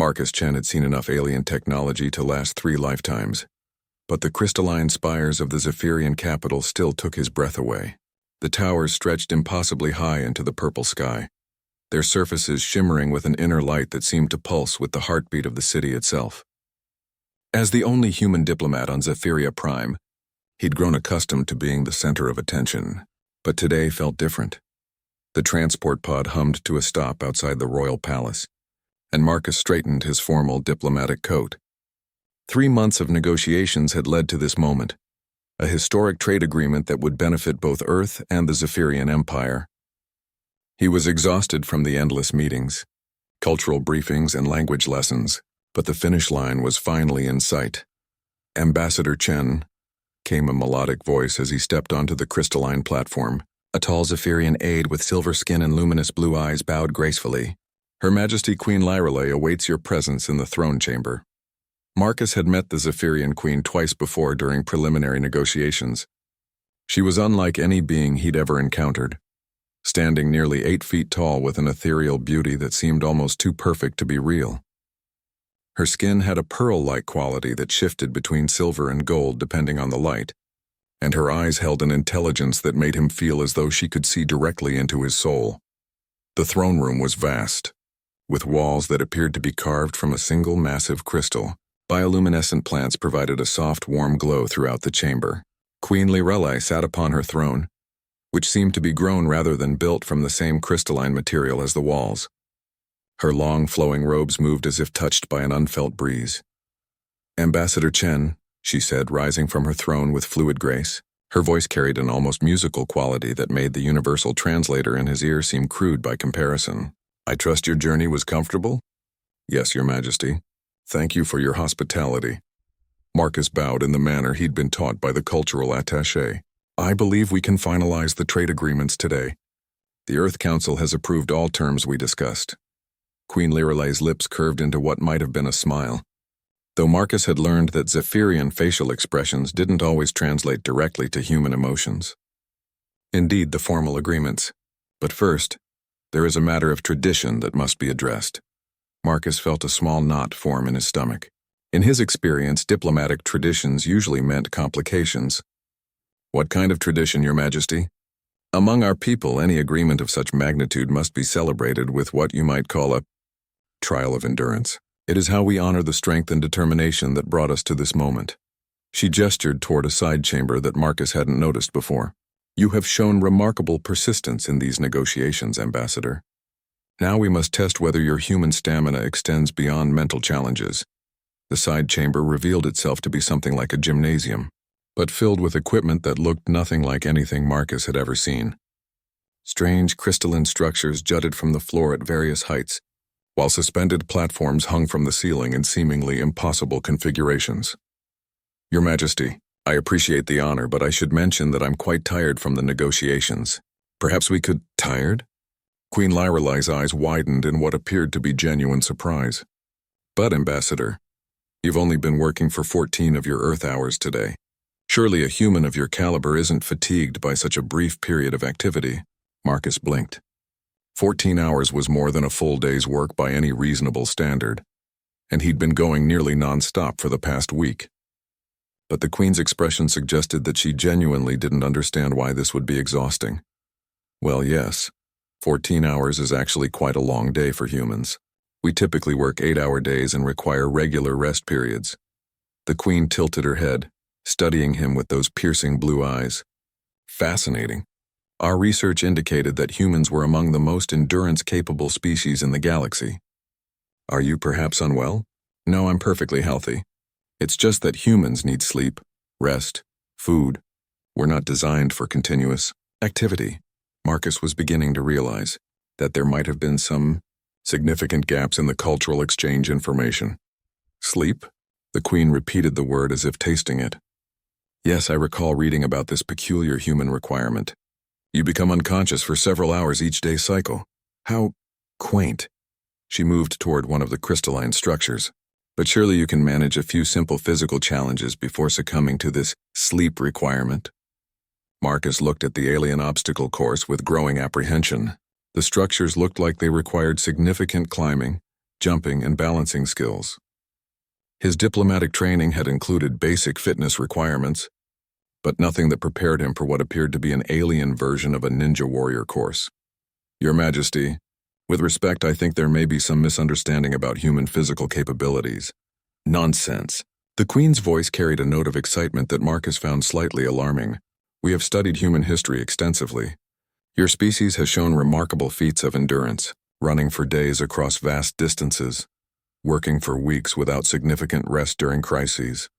Marcus Chen had seen enough alien technology to last 3 lifetimes, but the crystalline spires of the Zephyrian capital still took his breath away. The towers stretched impossibly high into the purple sky, their surfaces shimmering with an inner light that seemed to pulse with the heartbeat of the city itself. As the only human diplomat on Zephyria Prime, he'd grown accustomed to being the center of attention, but today felt different. The transport pod hummed to a stop outside the royal palace, and Marcus straightened his formal diplomatic coat. 3 months of negotiations had led to this moment, a historic trade agreement that would benefit both Earth and the Zephyrian Empire. He was exhausted from the endless meetings, cultural briefings, and language lessons, but the finish line was finally in sight. "Ambassador Chen," came a melodic voice as he stepped onto the crystalline platform. A tall Zephyrian aide with silver skin and luminous blue eyes bowed gracefully. "Her Majesty Queen Lyrelei awaits your presence in the throne chamber." Marcus had met the Zephyrian Queen twice before during preliminary negotiations. She was unlike any being he'd ever encountered, standing nearly 8 feet tall with an ethereal beauty that seemed almost too perfect to be real. Her skin had a pearl-like quality that shifted between silver and gold depending on the light, and her eyes held an intelligence that made him feel as though she could see directly into his soul. The throne room was vast, with walls that appeared to be carved from a single massive crystal. Bioluminescent plants provided a soft, warm glow throughout the chamber. Queen Lyrelei sat upon her throne, which seemed to be grown rather than built from the same crystalline material as the walls. Her long, flowing robes moved as if touched by an unfelt breeze. "Ambassador Chen," she said, rising from her throne with fluid grace. Her voice carried an almost musical quality that made the universal translator in his ear seem crude by comparison. "I trust your journey was comfortable?" "Yes, Your Majesty. Thank you for your hospitality." Marcus bowed in the manner he'd been taught by the cultural attaché. "I believe we can finalize the trade agreements today. The Earth Council has approved all terms we discussed." Queen Lyrelei's lips curved into what might have been a smile, though Marcus had learned that Zephyrian facial expressions didn't always translate directly to human emotions. "Indeed, the formal agreements. But first, there is a matter of tradition that must be addressed." Marcus felt a small knot form in his stomach. In his experience, diplomatic traditions usually meant complications. "What kind of tradition, Your Majesty?" "Among our people, any agreement of such magnitude must be celebrated with what you might call a trial of endurance. It is how we honor the strength and determination that brought us to this moment." She gestured toward a side chamber that Marcus hadn't noticed before. "You have shown remarkable persistence in these negotiations, Ambassador. Now we must test whether your human stamina extends beyond mental challenges." The side chamber revealed itself to be something like a gymnasium, but filled with equipment that looked nothing like anything Marcus had ever seen. Strange crystalline structures jutted from the floor at various heights, while suspended platforms hung from the ceiling in seemingly impossible configurations. "Your Majesty, I appreciate the honor, but I should mention that I'm quite tired from the negotiations. Perhaps we could—" "Tired?" Queen Lyrelei's eyes widened in what appeared to be genuine surprise. "But, Ambassador, you've only been working for 14 of your Earth hours today. Surely a human of your caliber isn't fatigued by such a brief period of activity." Marcus blinked. 14 hours was more than a full day's work by any reasonable standard, and he'd been going nearly non-stop for the past week. But the Queen's expression suggested that she genuinely didn't understand why this would be exhausting. "Well, yes, 14 hours is actually quite a long day for humans. We typically work 8-hour days and require regular rest periods." The Queen tilted her head, studying him with those piercing blue eyes. "Fascinating. Our research indicated that humans were among the most endurance-capable species in the galaxy." "Are you perhaps unwell?" "No, I'm perfectly healthy. It's just that humans need sleep, rest, food. We're not designed for continuous activity." Marcus was beginning to realize that there might have been some significant gaps in the cultural exchange information. "Sleep?" The Queen repeated the word as if tasting it. "Yes, I recall reading about this peculiar human requirement. You become unconscious for several hours each day's cycle. How quaint." She moved toward one of the crystalline structures. "But surely you can manage a few simple physical challenges before succumbing to this sleep requirement." Marcus looked at the alien obstacle course with growing apprehension. The structures looked like they required significant climbing, jumping, and balancing skills. His diplomatic training had included basic fitness requirements, but nothing that prepared him for what appeared to be an alien version of a ninja warrior course. Your Majesty, with respect, I think there may be some misunderstanding about human physical capabilities. Nonsense. The Queen's voice carried a note of excitement that Marcus found slightly alarming. We have studied human history extensively. Your species has shown remarkable feats of endurance, running for days across vast distances, working for weeks without significant rest during crises,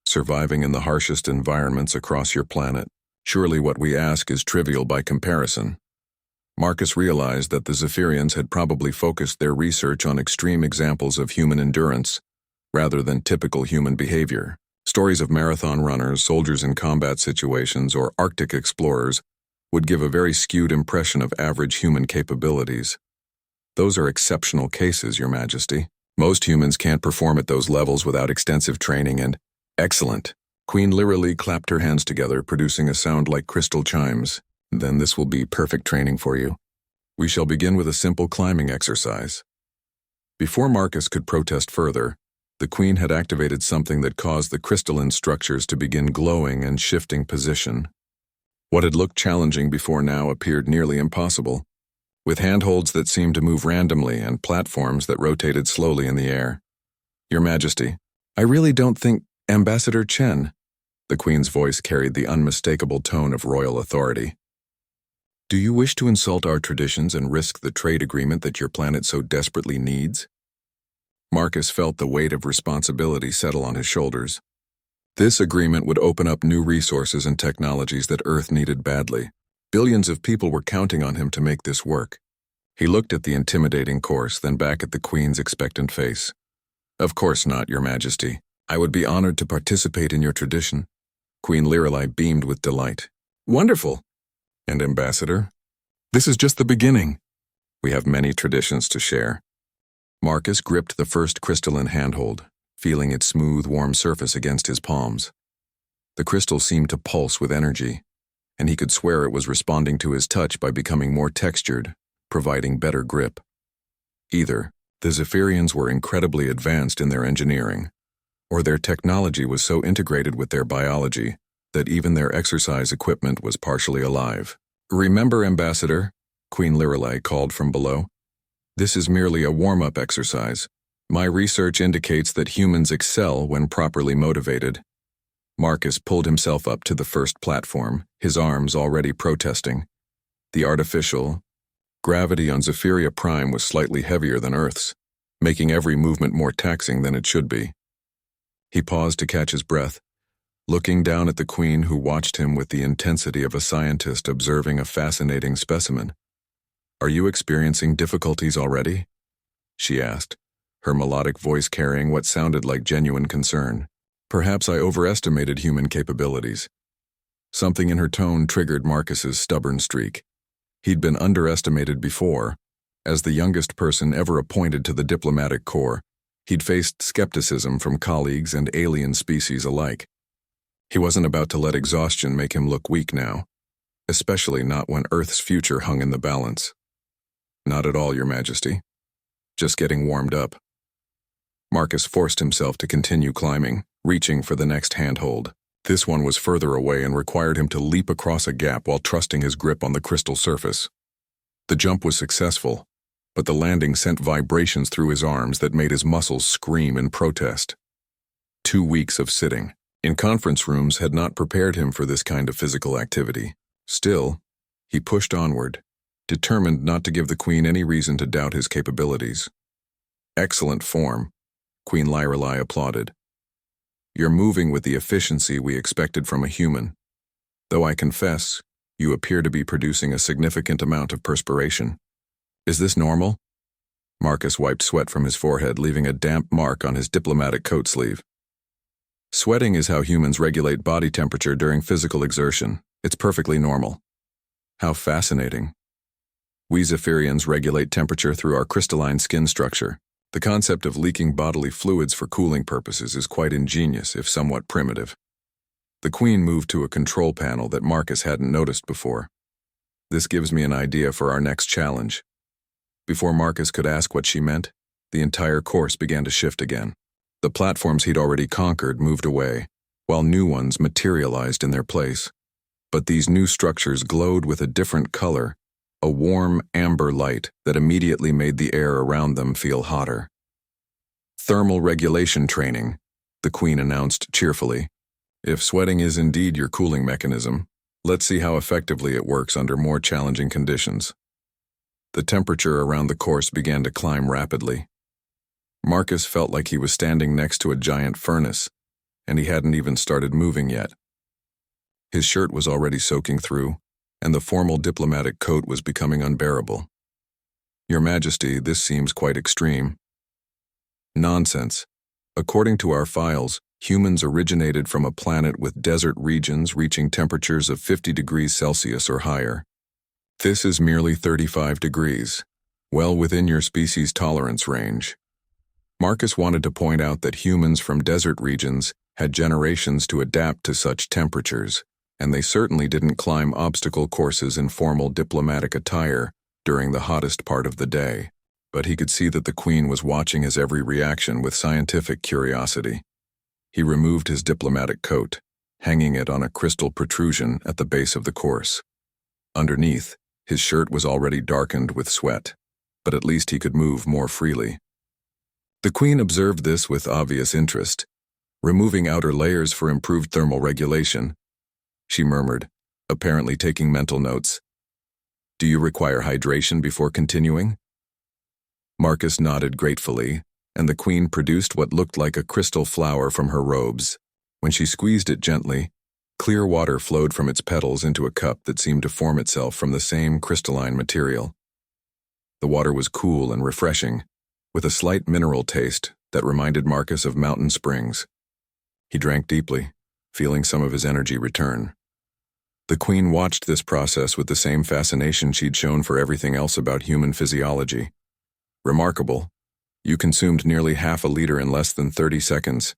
surviving in the harshest environments across your planet. Surely what we ask is trivial by comparison. Marcus realized that the Zephyrians had probably focused their research on extreme examples of human endurance, rather than typical human behavior. Stories of marathon runners, soldiers in combat situations, or Arctic explorers would give a very skewed impression of average human capabilities. Those are exceptional cases, Your Majesty. Most humans can't perform at those levels without extensive training and— Excellent. Queen literally clapped her hands together, producing a sound like crystal chimes. Then this will be perfect training for you. We shall begin with a simple climbing exercise. Before Marcus could protest further, the Queen had activated something that caused the crystalline structures to begin glowing and shifting position. What had looked challenging before now appeared nearly impossible, with handholds that seemed to move randomly and platforms that rotated slowly in the air. Your Majesty, I really don't think— Ambassador Chen, the Queen's voice carried the unmistakable tone of royal authority. Do you wish to insult our traditions and risk the trade agreement that your planet so desperately needs? Marcus felt the weight of responsibility settle on his shoulders. This agreement would open up new resources and technologies that Earth needed badly. Billions of people were counting on him to make this work. He looked at the intimidating course, then back at the Queen's expectant face. Of course not, Your Majesty. I would be honored to participate in your tradition. Queen Lirelei beamed with delight. Wonderful. And Ambassador? This is just the beginning. We have many traditions to share. Marcus gripped the first crystalline handhold, feeling its smooth, warm surface against his palms. The crystal seemed to pulse with energy, and he could swear it was responding to his touch by becoming more textured, providing better grip. Either the Zephyrians were incredibly advanced in their engineering, or their technology was so integrated with their biology that even their exercise equipment was partially alive. Remember, Ambassador, Queen Lirelei called from below. This is merely a warm-up exercise. My research indicates that humans excel when properly motivated. Marcus pulled himself up to the first platform, his arms already protesting. The artificial gravity on Zephyria Prime was slightly heavier than Earth's, making every movement more taxing than it should be. He paused to catch his breath, looking down at the Queen, who watched him with the intensity of a scientist observing a fascinating specimen. Are you experiencing difficulties already? She asked, her melodic voice carrying what sounded like genuine concern. Perhaps I overestimated human capabilities. Something in her tone triggered Marcus's stubborn streak. He'd been underestimated before. As the youngest person ever appointed to the diplomatic corps, he'd faced skepticism from colleagues and alien species alike. He wasn't about to let exhaustion make him look weak now, especially not when Earth's future hung in the balance. Not at all, Your Majesty. Just getting warmed up. Marcus forced himself to continue climbing, reaching for the next handhold. This one was further away and required him to leap across a gap while trusting his grip on the crystal surface. The jump was successful, but the landing sent vibrations through his arms that made his muscles scream in protest. 2 weeks of sitting in conference rooms had not prepared him for this kind of physical activity. Still, he pushed onward, determined not to give the Queen any reason to doubt his capabilities. Excellent form, Queen Lirelei applauded. You're moving with the efficiency we expected from a human. Though I confess, you appear to be producing a significant amount of perspiration. Is this normal? Marcus wiped sweat from his forehead, leaving a damp mark on his diplomatic coat sleeve. Sweating is how humans regulate body temperature during physical exertion. It's perfectly normal. How fascinating. We Zephyrians regulate temperature through our crystalline skin structure. The concept of leaking bodily fluids for cooling purposes is quite ingenious, if somewhat primitive. The Queen moved to a control panel that Marcus hadn't noticed before. This gives me an idea for our next challenge. Before Marcus could ask what she meant, the entire course began to shift again. The platforms he'd already conquered moved away, while new ones materialized in their place. But these new structures glowed with a different color, a warm amber light that immediately made the air around them feel hotter. "Thermal regulation training," the Queen announced cheerfully. "If sweating is indeed your cooling mechanism, let's see how effectively it works under more challenging conditions." The temperature around the course began to climb rapidly. Marcus felt like he was standing next to a giant furnace, and he hadn't even started moving yet. His shirt was already soaking through, and the formal diplomatic coat was becoming unbearable. "Your Majesty, this seems quite extreme." "Nonsense. According to our files, humans originated from a planet with desert regions reaching temperatures of 50 degrees Celsius or higher. This is merely 35 degrees, well within your species' tolerance range." Marcus wanted to point out that humans from desert regions had generations to adapt to such temperatures, and they certainly didn't climb obstacle courses in formal diplomatic attire during the hottest part of the day. But he could see that the Queen was watching his every reaction with scientific curiosity. He removed his diplomatic coat, hanging it on a crystal protrusion at the base of the course. Underneath, his shirt was already darkened with sweat, but at least he could move more freely. The Queen observed this with obvious interest. "Removing outer layers for improved thermal regulation," she murmured, apparently taking mental notes. "Do you require hydration before continuing?" Marcus nodded gratefully, and the Queen produced what looked like a crystal flower from her robes. When she squeezed it gently, clear water flowed from its petals into a cup that seemed to form itself from the same crystalline material. The water was cool and refreshing, with a slight mineral taste that reminded Marcus of mountain springs. He drank deeply, feeling some of his energy return. The Queen watched this process with the same fascination she'd shown for everything else about human physiology. "Remarkable. You consumed nearly half a liter in less than 30 seconds.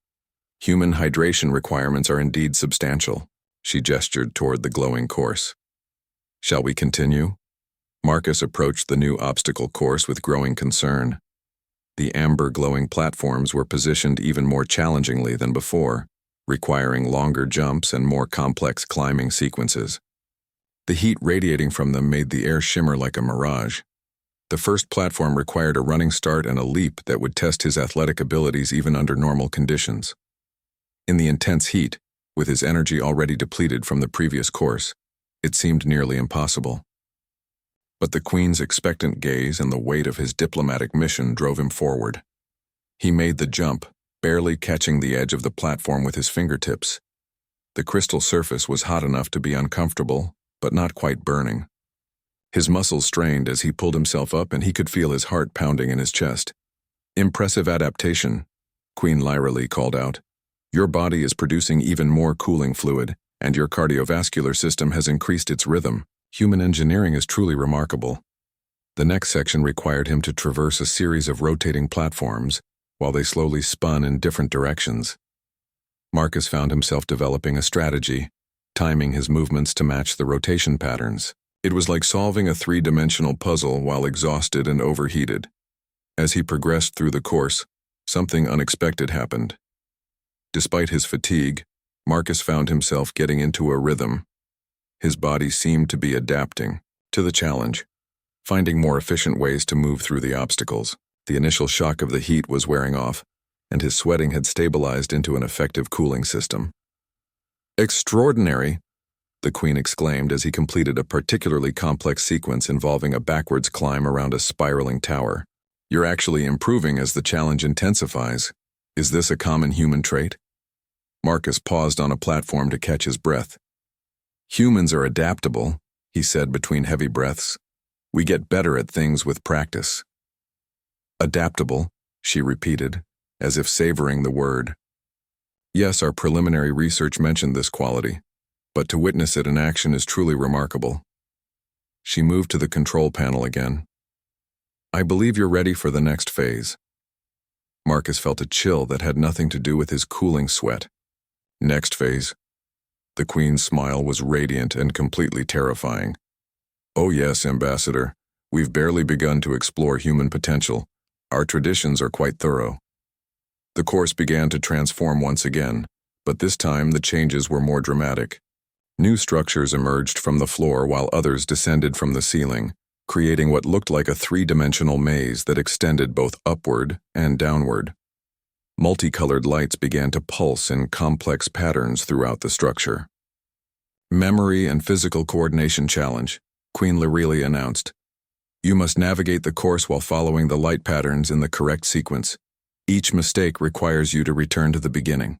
Human hydration requirements are indeed substantial." She gestured toward the glowing course. "Shall we continue?" Marcus approached the new obstacle course with growing concern. The amber glowing platforms were positioned even more challengingly than before, requiring longer jumps and more complex climbing sequences. The heat radiating from them made the air shimmer like a mirage. The first platform required a running start and a leap that would test his athletic abilities even under normal conditions. In the intense heat, with his energy already depleted from the previous course, it seemed nearly impossible. But the Queen's expectant gaze and the weight of his diplomatic mission drove him forward. He made the jump, barely catching the edge of the platform with his fingertips. The crystal surface was hot enough to be uncomfortable, but not quite burning. His muscles strained as he pulled himself up, and he could feel his heart pounding in his chest. "Impressive adaptation," Queen Lyra called out. "Your body is producing even more cooling fluid, and your cardiovascular system has increased its rhythm. Human engineering is truly remarkable." The next section required him to traverse a series of rotating platforms, while they slowly spun in different directions. Marcus found himself developing a strategy, timing his movements to match the rotation patterns. It was like solving a three-dimensional puzzle while exhausted and overheated. As he progressed through the course, something unexpected happened. Despite his fatigue, Marcus found himself getting into a rhythm. His body seemed to be adapting to the challenge, finding more efficient ways to move through the obstacles. The initial shock of the heat was wearing off, and his sweating had stabilized into an effective cooling system. "Extraordinary!" the Queen exclaimed as he completed a particularly complex sequence involving a backwards climb around a spiraling tower. "You're actually improving as the challenge intensifies. Is this a common human trait?" Marcus paused on a platform to catch his breath. "Humans are adaptable," he said between heavy breaths. "We get better at things with practice." "Adaptable," she repeated, as if savoring the word. "Yes, our preliminary research mentioned this quality, but to witness it in action is truly remarkable." She moved to the control panel again. "I believe you're ready for the next phase." Marcus felt a chill that had nothing to do with his cooling sweat. "Next phase?" The Queen's smile was radiant and completely terrifying. "Oh yes, Ambassador. We've barely begun to explore human potential, Our traditions are quite thorough. The course began to transform once again, but this time the changes were more dramatic. New structures emerged from the floor while others descended from the ceiling, creating what looked like a three-dimensional maze that extended both upward and downward. Multicolored lights began to pulse in complex patterns throughout the structure. Memory and Physical Coordination Challenge, Queen Lorelei announced. You must navigate the course while following the light patterns in the correct sequence. Each mistake requires you to return to the beginning.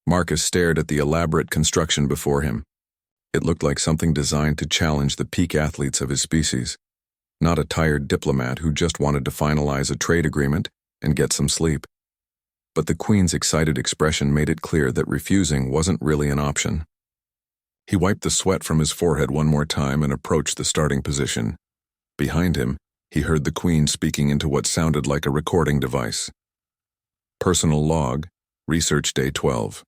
Marcus stared at the elaborate construction before him. It looked like something designed to challenge the peak athletes of his species, not a tired diplomat who just wanted to finalize a trade agreement and get some sleep. But the Queen's excited expression made it clear that refusing wasn't really an option. He wiped the sweat from his forehead one more time and approached the starting position. Behind him, he heard the Queen speaking into what sounded like a recording device. Personal log, Research Day 12.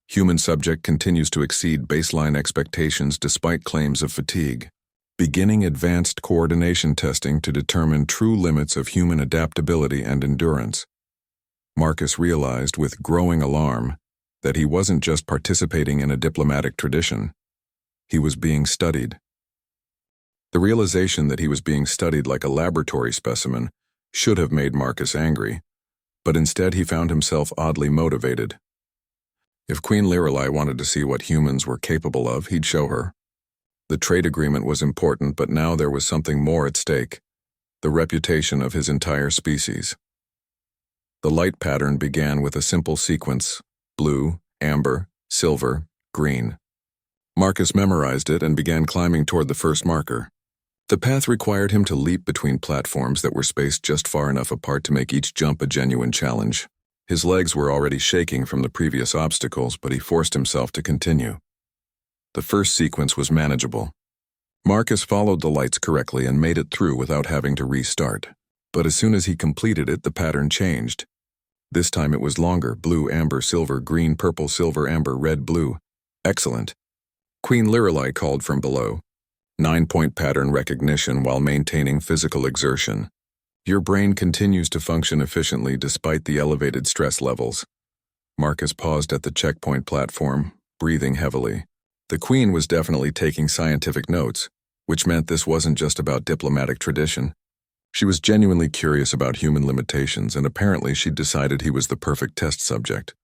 Human subject continues to exceed baseline expectations despite claims of fatigue. Beginning advanced coordination testing to determine true limits of human adaptability and endurance. Marcus realized with growing alarm that he wasn't just participating in a diplomatic tradition. He was being studied. The realization that he was being studied like a laboratory specimen should have made Marcus angry, but instead he found himself oddly motivated. If Queen Lorelei wanted to see what humans were capable of, he'd show her. The trade agreement was important, but now there was something more at stake: the reputation of his entire species. The light pattern began with a simple sequence: blue, amber, silver, green. Marcus memorized it and began climbing toward the first marker. The path required him to leap between platforms that were spaced just far enough apart to make each jump a genuine challenge. His legs were already shaking from the previous obstacles, but he forced himself to continue. The first sequence was manageable. Marcus followed the lights correctly and made it through without having to restart. But as soon as he completed it, the pattern changed. This time it was longer: blue, amber, silver, green, purple, silver, amber, red, blue. Excellent. Queen Lorelei called from below. 9-point pattern recognition while maintaining physical exertion. Your brain continues to function efficiently despite the elevated stress levels. Marcus paused at the checkpoint platform, breathing heavily. The Queen was definitely taking scientific notes, which meant this wasn't just about diplomatic tradition. She was genuinely curious about human limitations, and apparently she'd decided he was the perfect test subject.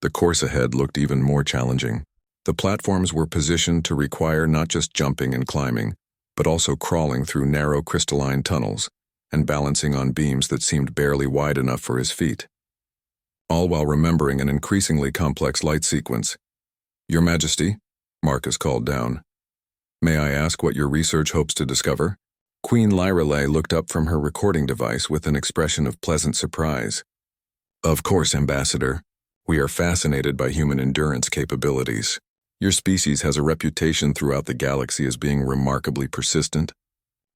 The course ahead looked even more challenging. The platforms were positioned to require not just jumping and climbing, but also crawling through narrow crystalline tunnels and balancing on beams that seemed barely wide enough for his feet. All while remembering an increasingly complex light sequence. Your Majesty, Marcus called down. May I ask what your research hopes to discover? Queen Lorelei looked up from her recording device with an expression of pleasant surprise. Of course, Ambassador. We are fascinated by human endurance capabilities. Your species has a reputation throughout the galaxy as being remarkably persistent,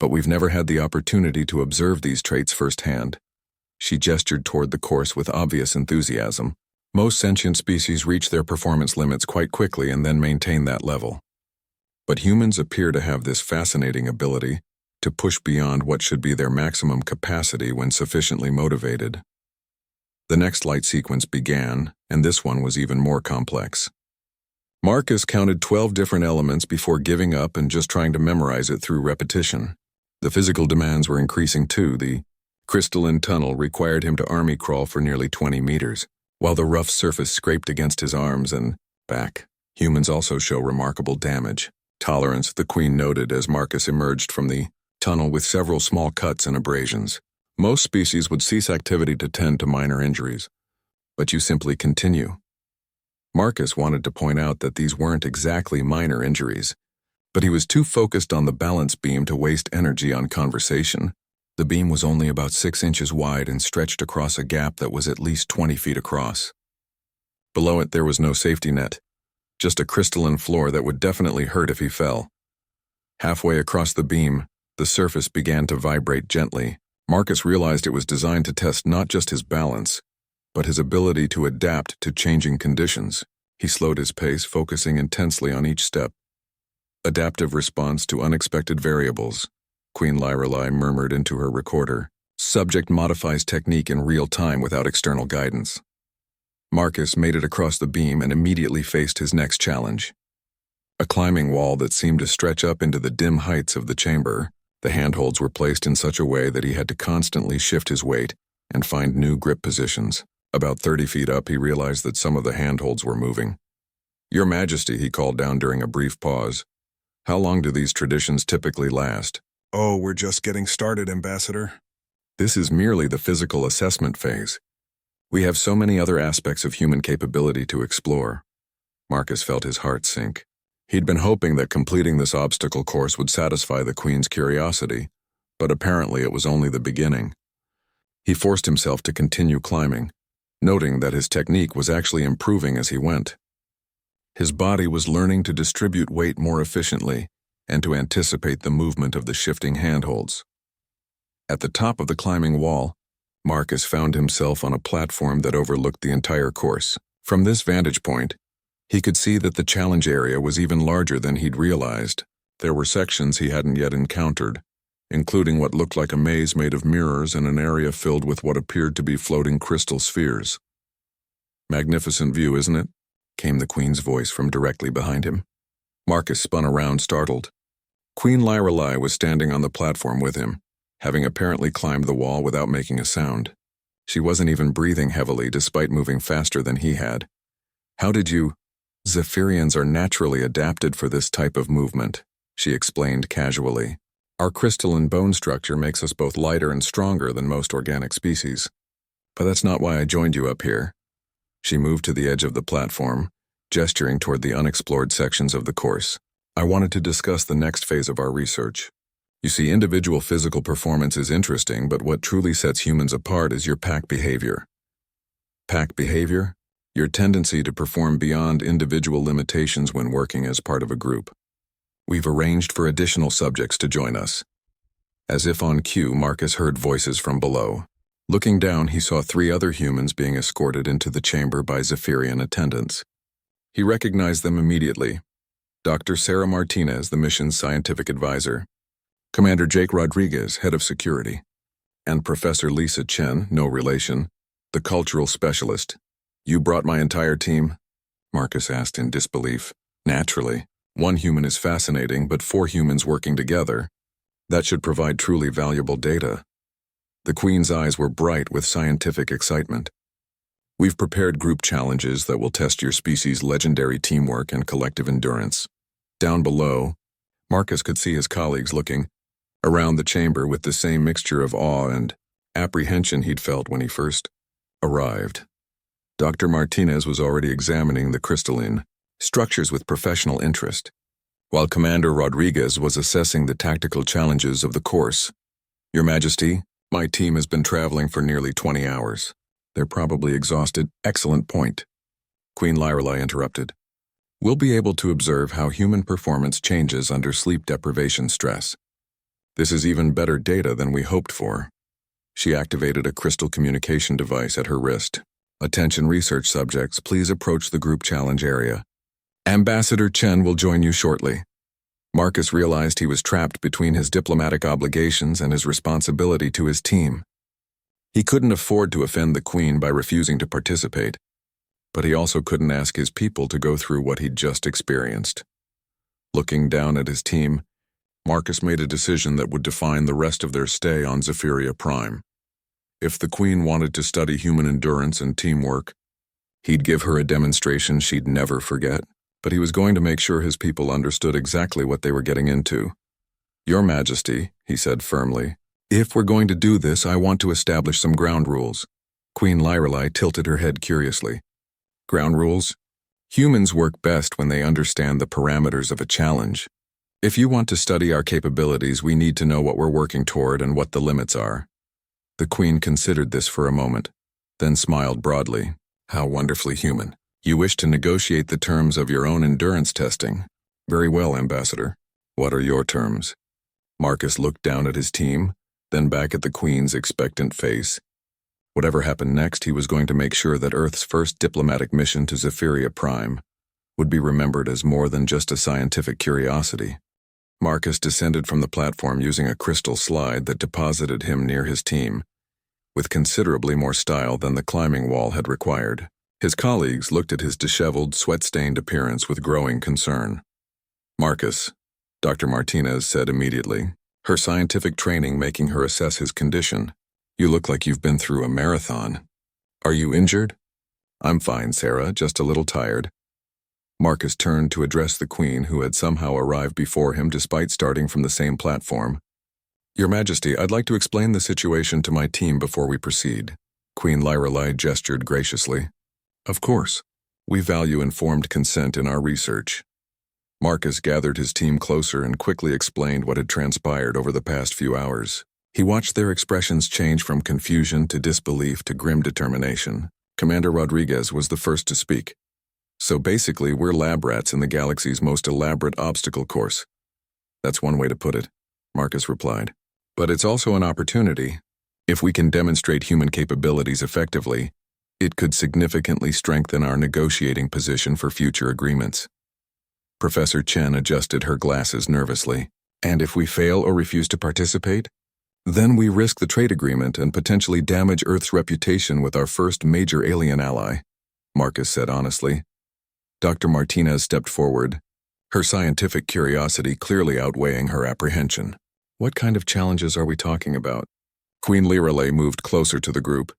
but we've never had the opportunity to observe these traits firsthand. She gestured toward the course with obvious enthusiasm. Most sentient species reach their performance limits quite quickly and then maintain that level. But humans appear to have this fascinating ability to push beyond what should be their maximum capacity when sufficiently motivated. The next light sequence began, and this one was even more complex. Marcus counted 12 different elements before giving up and just trying to memorize it through repetition. The physical demands were increasing too. The crystalline tunnel required him to army crawl for nearly 20 meters, while the rough surface scraped against his arms and back. Humans also show remarkable damage. Tolerance, the Queen noted as Marcus emerged from the tunnel with several small cuts and abrasions. Most species would cease activity to tend to minor injuries, but you simply continue. Marcus wanted to point out that these weren't exactly minor injuries, but he was too focused on the balance beam to waste energy on conversation. The beam was only about 6 inches wide and stretched across a gap that was at least 20 feet across. Below it there was no safety net, just a crystalline floor that would definitely hurt if he fell. Halfway across the beam, the surface began to vibrate gently. Marcus realized it was designed to test not just his balance, but his ability to adapt to changing conditions. He slowed his pace, focusing intensely on each step. Adaptive response to unexpected variables, Queen Lorelei murmured into her recorder. Subject modifies technique in real time without external guidance. Marcus made it across the beam and immediately faced his next challenge. A climbing wall that seemed to stretch up into the dim heights of the chamber. The handholds were placed in such a way that he had to constantly shift his weight and find new grip positions. About 30 feet up, he realized that some of the handholds were moving. "Your Majesty," he called down during a brief pause. "How long do these traditions typically last?" "Oh, we're just getting started, Ambassador." "This is merely the physical assessment phase. We have so many other aspects of human capability to explore." Marcus felt his heart sink. He'd been hoping that completing this obstacle course would satisfy the Queen's curiosity, but apparently it was only the beginning. He forced himself to continue climbing, noting that his technique was actually improving as he went. His body was learning to distribute weight more efficiently and to anticipate the movement of the shifting handholds. At the top of the climbing wall, Marcus found himself on a platform that overlooked the entire course. From this vantage point, he could see that the challenge area was even larger than he'd realized. There were sections he hadn't yet encountered, including what looked like a maze made of mirrors and an area filled with what appeared to be floating crystal spheres. "Magnificent view, isn't it?" came the Queen's voice from directly behind him. Marcus spun around, startled. Queen Lyrelai was standing on the platform with him, having apparently climbed the wall without making a sound. She wasn't even breathing heavily despite moving faster than he had. "How did you—" "Zephyrians are naturally adapted for this type of movement," she explained casually. "Our crystalline bone structure makes us both lighter and stronger than most organic species. But that's not why I joined you up here." She moved to the edge of the platform, gesturing toward the unexplored sections of the course. "I wanted to discuss the next phase of our research. You see, individual physical performance is interesting, but what truly sets humans apart is your pack behavior." "Pack behavior?" "Your tendency to perform beyond individual limitations when working as part of a group. We've arranged for additional subjects to join us." As if on cue, Marcus heard voices from below. Looking down, he saw 3 other humans being escorted into the chamber by Zephyrian attendants. He recognized them immediately. Dr. Sarah Martinez, the mission's scientific advisor, Commander Jake Rodriguez, head of security, and Professor Lisa Chen, no relation, the cultural specialist. "You brought my entire team?" Marcus asked in disbelief. "Naturally. 1 human is fascinating, but 4 humans working together, that should provide truly valuable data." The Queen's eyes were bright with scientific excitement. "We've prepared group challenges that will test your species' legendary teamwork and collective endurance." Down below, Marcus could see his colleagues looking around the chamber with the same mixture of awe and apprehension he'd felt when he first arrived. Dr. Martinez was already examining the crystalline structures with professional interest, while Commander Rodriguez was assessing the tactical challenges of the course. "Your Majesty, my team has been traveling for nearly 20 hours. They're probably exhausted." "Excellent point," Queen Lyrelai interrupted. "We'll be able to observe how human performance changes under sleep deprivation stress. This is even better data than we hoped for." She activated a crystal communication device at her wrist. "Attention research subjects, please approach the group challenge area. Ambassador Chen will join you shortly." Marcus realized he was trapped between his diplomatic obligations and his responsibility to his team. He couldn't afford to offend the Queen by refusing to participate, but he also couldn't ask his people to go through what he'd just experienced. Looking down at his team, Marcus made a decision that would define the rest of their stay on Zephyria Prime. If the Queen wanted to study human endurance and teamwork, he'd give her a demonstration she'd never forget, but he was going to make sure his people understood exactly what they were getting into. "Your Majesty," he said firmly, "if we're going to do this, I want to establish some ground rules." Queen Lyrelai tilted her head curiously. "Ground rules? Humans work best when they understand the parameters of a challenge. If you want to study our capabilities, we need to know what we're working toward and what the limits are." The Queen considered this for a moment, then smiled broadly. "How wonderfully human. You wish to negotiate the terms of your own endurance testing. Very well, Ambassador. What are your terms?" Marcus looked down at his team, then back at the Queen's expectant face. Whatever happened next, he was going to make sure that Earth's first diplomatic mission to Zephyria Prime would be remembered as more than just a scientific curiosity. Marcus descended from the platform using a crystal slide that deposited him near his team, with considerably more style than the climbing wall had required. His colleagues looked at his disheveled, sweat-stained appearance with growing concern. "Marcus," Dr. Martinez said immediately, her scientific training making her assess his condition. "You look like you've been through a marathon. Are you injured?" "I'm fine, Sarah, just a little tired." Marcus turned to address the Queen, who had somehow arrived before him despite starting from the same platform. "Your Majesty, I'd like to explain the situation to my team before we proceed." Queen Lyrelei gestured graciously. "Of course. We value informed consent in our research." Marcus gathered his team closer and quickly explained what had transpired over the past few hours. He watched their expressions change from confusion to disbelief to grim determination. Commander Rodriguez was the first to speak. "So basically, we're lab rats in the galaxy's most elaborate obstacle course." "That's one way to put it," Marcus replied. "But it's also an opportunity. If we can demonstrate human capabilities effectively, it could significantly strengthen our negotiating position for future agreements." Professor Chen adjusted her glasses nervously. "And if we fail or refuse to participate? Then we risk the trade agreement and potentially damage Earth's reputation with our first major alien ally," Marcus said honestly. Dr. Martinez stepped forward, her scientific curiosity clearly outweighing her apprehension. "What kind of challenges are we talking about?" Queen Lyrelei moved closer to the group,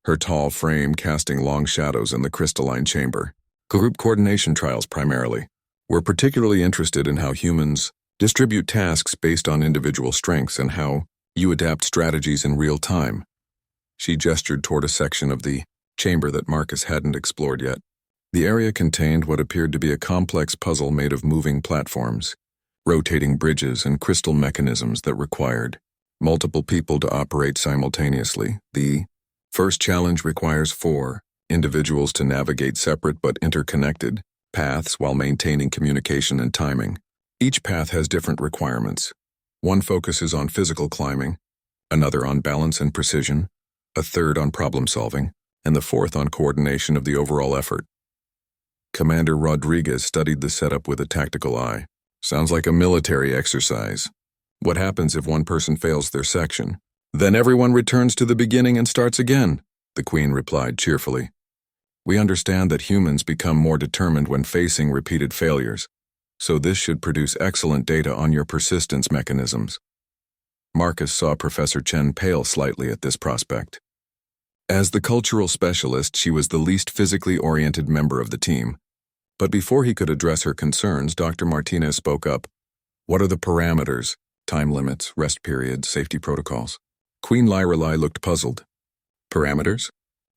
her tall frame casting long shadows in the crystalline chamber. "Group coordination trials primarily. We're particularly interested in how humans distribute tasks based on individual strengths and how you adapt strategies in real time." She gestured toward a section of the chamber that Marcus hadn't explored yet. The area contained what appeared to be a complex puzzle made of moving platforms, rotating bridges, and crystal mechanisms that required multiple people to operate simultaneously. The first challenge requires 4 individuals to navigate separate but interconnected paths while maintaining communication and timing. Each path has different requirements. One focuses on physical climbing, another on balance and precision, a third on problem solving, and the fourth on coordination of the overall effort. Commander Rodriguez studied the setup with a tactical eye. "Sounds like a military exercise. What happens if one person fails their section?" "Then everyone returns to the beginning and starts again," the Queen replied cheerfully. "We understand that humans become more determined when facing repeated failures, so this should produce excellent data on your persistence mechanisms." Marcus saw Professor Chen pale slightly at this prospect. As the cultural specialist, she was the least physically oriented member of the team. But before he could address her concerns, Dr. Martinez spoke up. "What are the parameters? Time limits, rest periods, safety protocols?" Queen Lyrelei looked puzzled. "Parameters?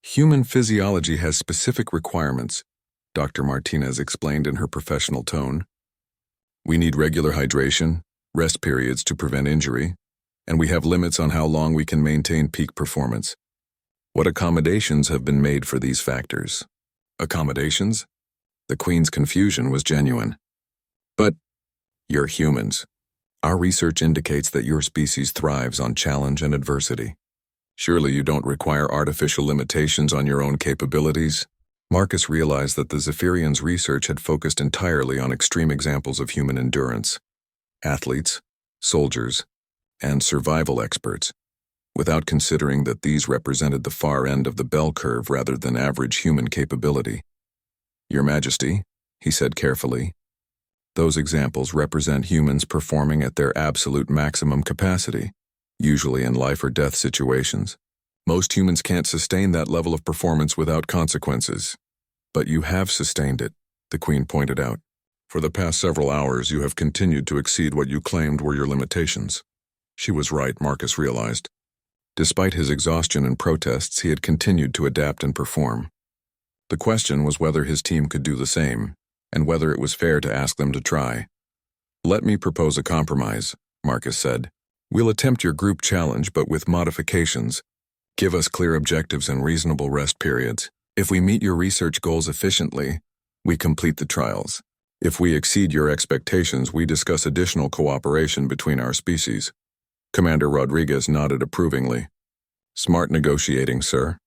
Human physiology has specific requirements," Dr. Martinez explained in her professional tone. "We need regular hydration, rest periods to prevent injury, and we have limits on how long we can maintain peak performance. What accommodations have been made for these factors?" "Accommodations?" The Queen's confusion was genuine. "But you're humans. Our research indicates that your species thrives on challenge and adversity. Surely you don't require artificial limitations on your own capabilities?" Marcus realized that the Zephyrians' research had focused entirely on extreme examples of human endurance. Athletes, soldiers, and survival experts, without considering that these represented the far end of the bell curve rather than average human capability. "Your Majesty," he said carefully, "those examples represent humans performing at their absolute maximum capacity, usually in life or death situations. Most humans can't sustain that level of performance without consequences. But you have sustained it," the Queen pointed out. "For the past several hours, you have continued to exceed what you claimed were your limitations." She was right, Marcus realized. Despite his exhaustion and protests, he had continued to adapt and perform. The question was whether his team could do the same, and whether it was fair to ask them to try. "Let me propose a compromise," Marcus said. "We'll attempt your group challenge, but with modifications. Give us clear objectives and reasonable rest periods. If we meet your research goals efficiently, we complete the trials. If we exceed your expectations, we discuss additional cooperation between our species." Commander Rodriguez nodded approvingly. "Smart negotiating, sir."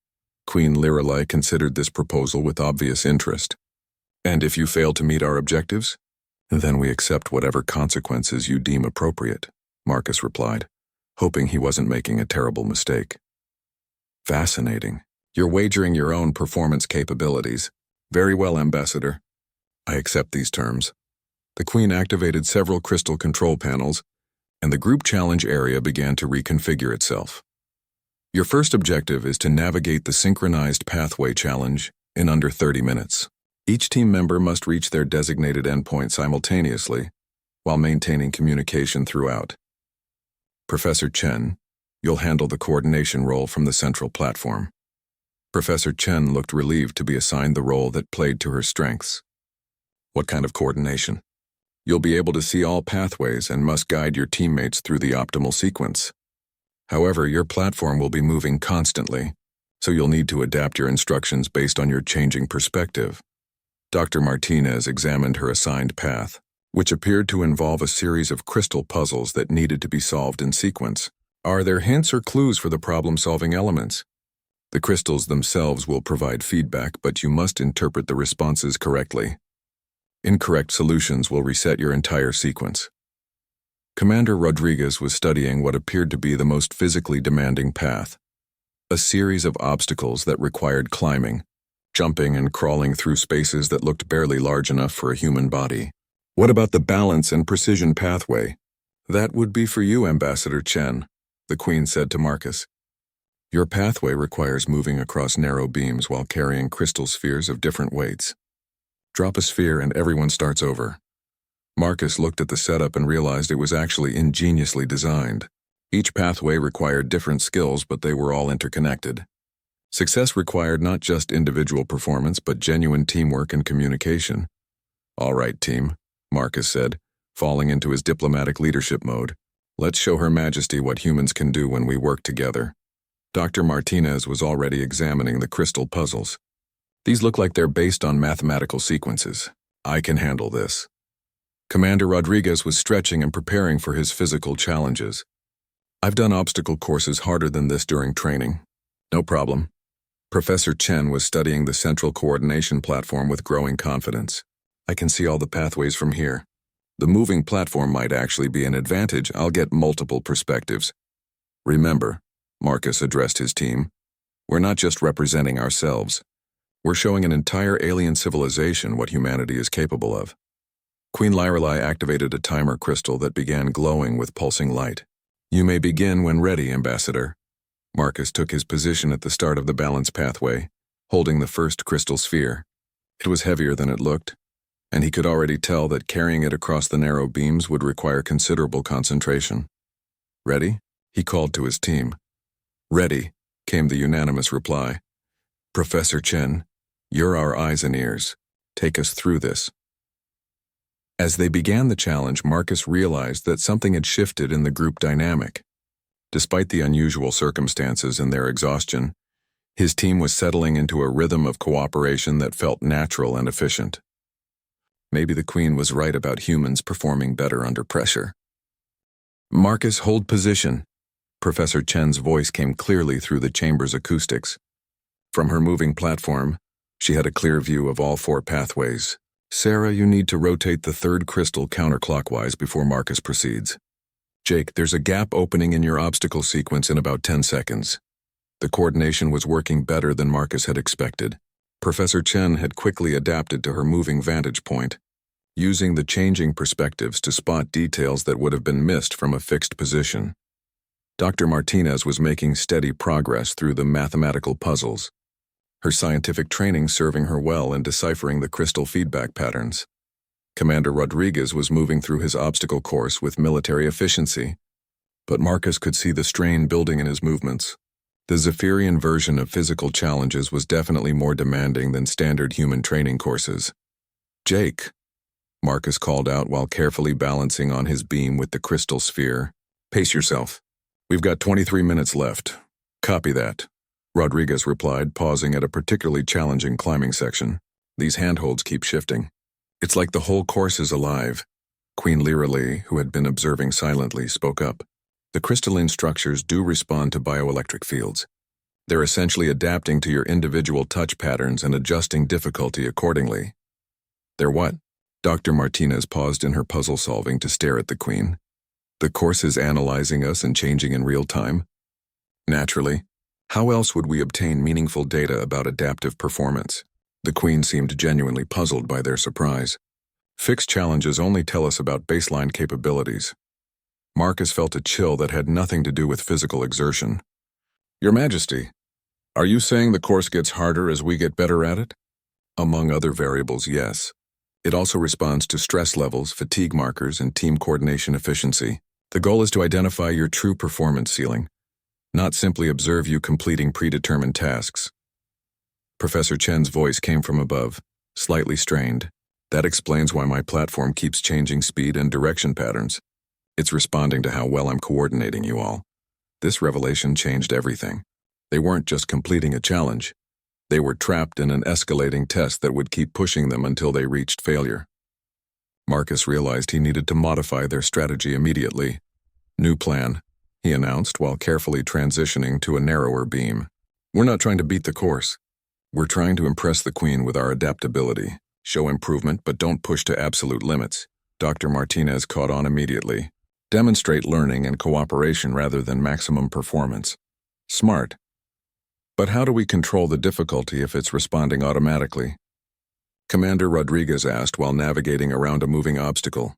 Queen Lyrelei considered this proposal with obvious interest. "And if you fail to meet our objectives? Then we accept whatever consequences you deem appropriate," Marcus replied, hoping he wasn't making a terrible mistake. Fascinating. You're wagering your own performance capabilities. Very well, Ambassador. I accept these terms. The Queen activated several crystal control panels, and the group challenge area began to reconfigure itself. Your first objective is to navigate the synchronized pathway challenge in under 30 minutes. Each team member must reach their designated endpoint simultaneously, while maintaining communication throughout. Professor Chen, you'll handle the coordination role from the central platform. Professor Chen looked relieved to be assigned the role that played to her strengths. What kind of coordination? You'll be able to see all pathways and must guide your teammates through the optimal sequence. However, your platform will be moving constantly, so you'll need to adapt your instructions based on your changing perspective. Dr. Martinez examined her assigned path, which appeared to involve a series of crystal puzzles that needed to be solved in sequence. Are there hints or clues for the problem-solving elements? The crystals themselves will provide feedback, but you must interpret the responses correctly. Incorrect solutions will reset your entire sequence. Commander Rodriguez was studying what appeared to be the most physically demanding path. A series of obstacles that required climbing, jumping and crawling through spaces that looked barely large enough for a human body. What about the balance and precision pathway? That would be for you, Ambassador Chen, the Queen said to Marcus. Your pathway requires moving across narrow beams while carrying crystal spheres of different weights. Drop a sphere and everyone starts over. Marcus looked at the setup and realized it was actually ingeniously designed. Each pathway required different skills, but they were all interconnected. Success required not just individual performance, but genuine teamwork and communication. All right, team, Marcus said, falling into his diplomatic leadership mode. Let's show Her Majesty what humans can do when we work together. Dr. Martinez was already examining the crystal puzzles. These look like they're based on mathematical sequences. I can handle this. Commander Rodriguez was stretching and preparing for his physical challenges. I've done obstacle courses harder than this during training. No problem. Professor Chen was studying the central coordination platform with growing confidence. I can see all the pathways from here. The moving platform might actually be an advantage. I'll get multiple perspectives. Remember, Marcus addressed his team, we're not just representing ourselves. We're showing an entire alien civilization what humanity is capable of. Queen Lyrelei activated a timer crystal that began glowing with pulsing light. You may begin when ready, Ambassador. Marcus took his position at the start of the balance pathway, holding the first crystal sphere. It was heavier than it looked, and he could already tell that carrying it across the narrow beams would require considerable concentration. Ready? He called to his team. Ready, came the unanimous reply. Professor Chen, you're our eyes and ears. Take us through this. As they began the challenge, Marcus realized that something had shifted in the group dynamic. Despite the unusual circumstances and their exhaustion, his team was settling into a rhythm of cooperation that felt natural and efficient. Maybe the Queen was right about humans performing better under pressure. Marcus, hold position. Professor Chen's voice came clearly through the chamber's acoustics. From her moving platform, she had a clear view of all 4 pathways. Sarah, you need to rotate the third crystal counterclockwise before Marcus proceeds. Jake, there's a gap opening in your obstacle sequence in about 10 seconds. The coordination was working better than Marcus had expected. Professor Chen had quickly adapted to her moving vantage point, using the changing perspectives to spot details that would have been missed from a fixed position. Dr. Martinez was making steady progress through the mathematical puzzles, her scientific training serving her well in deciphering the crystal feedback patterns. Commander Rodriguez was moving through his obstacle course with military efficiency, but Marcus could see the strain building in his movements. The Zephyrian version of physical challenges was definitely more demanding than standard human training courses. Jake, Marcus called out while carefully balancing on his beam with the crystal sphere. Pace yourself. We've got 23 minutes left. Copy that, Rodriguez replied, pausing at a particularly challenging climbing section. These handholds keep shifting. It's like the whole course is alive. Queen Lyrelei, who had been observing silently, spoke up. The crystalline structures do respond to bioelectric fields. They're essentially adapting to your individual touch patterns and adjusting difficulty accordingly. They're what? Dr. Martinez paused in her puzzle solving to stare at the Queen. The course is analyzing us and changing in real time. Naturally. How else would we obtain meaningful data about adaptive performance? The Queen seemed genuinely puzzled by their surprise. Fixed challenges only tell us about baseline capabilities. Marcus felt a chill that had nothing to do with physical exertion. Your Majesty, are you saying the course gets harder as we get better at it? Among other variables, yes. It also responds to stress levels, fatigue markers, and team coordination efficiency. The goal is to identify your true performance ceiling, not simply observe you completing predetermined tasks. Professor Chen's voice came from above, slightly strained. That explains why my platform keeps changing speed and direction patterns. It's responding to how well I'm coordinating you all. This revelation changed everything. They weren't just completing a challenge. They were trapped in an escalating test that would keep pushing them until they reached failure. Marcus realized he needed to modify their strategy immediately. New plan, he announced while carefully transitioning to a narrower beam. We're not trying to beat the course. We're trying to impress the Queen with our adaptability. Show improvement, but don't push to absolute limits. Dr. Martinez caught on immediately. Demonstrate learning and cooperation rather than maximum performance. Smart. But how do we control the difficulty if it's responding automatically? Commander Rodriguez asked while navigating around a moving obstacle.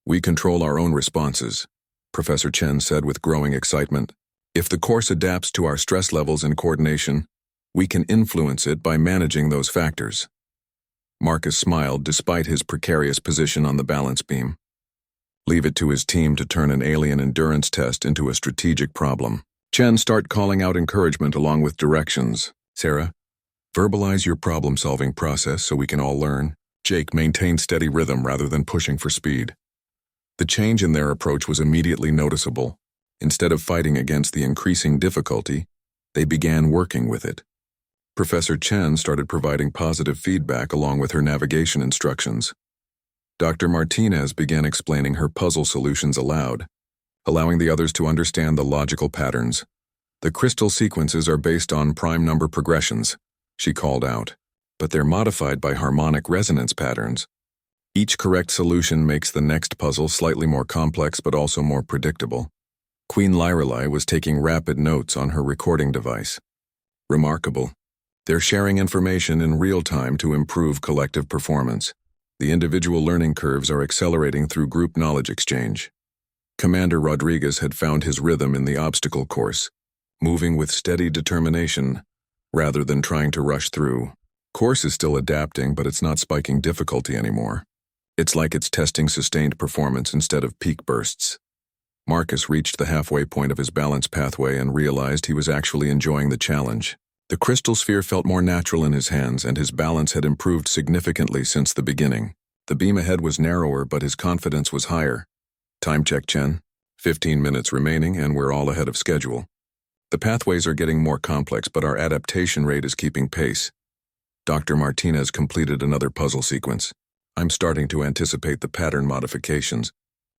We control our own responses, Professor Chen said with growing excitement. If the course adapts to our stress levels and coordination, we can influence it by managing those factors. Marcus smiled despite his precarious position on the balance beam. Leave it to his team to turn an alien endurance test into a strategic problem. Chen, start calling out encouragement along with directions. Sarah, verbalize your problem-solving process so we can all learn. Jake, maintain steady rhythm rather than pushing for speed. The change in their approach was immediately noticeable. Instead of fighting against the increasing difficulty, they began working with it. Professor Chen started providing positive feedback along with her navigation instructions. Dr. Martinez began explaining her puzzle solutions aloud, allowing the others to understand the logical patterns. The crystal sequences are based on prime number progressions, she called out, but they're modified by harmonic resonance patterns. Each correct solution makes the next puzzle slightly more complex but also more predictable. Queen Lyrelei was taking rapid notes on her recording device. Remarkable. They're sharing information in real time to improve collective performance. The individual learning curves are accelerating through group knowledge exchange. Commander Rodriguez had found his rhythm in the obstacle course, moving with steady determination rather than trying to rush through. Course is still adapting, but it's not spiking difficulty anymore. It's like it's testing sustained performance instead of peak bursts. Marcus reached the halfway point of his balance pathway and realized he was actually enjoying the challenge. The crystal sphere felt more natural in his hands, and his balance had improved significantly since the beginning. The beam ahead was narrower, but his confidence was higher. Time check, Chen. 15 minutes remaining, and we're all ahead of schedule. The pathways are getting more complex, but our adaptation rate is keeping pace. Dr. Martinez completed another puzzle sequence. I'm starting to anticipate the pattern modifications.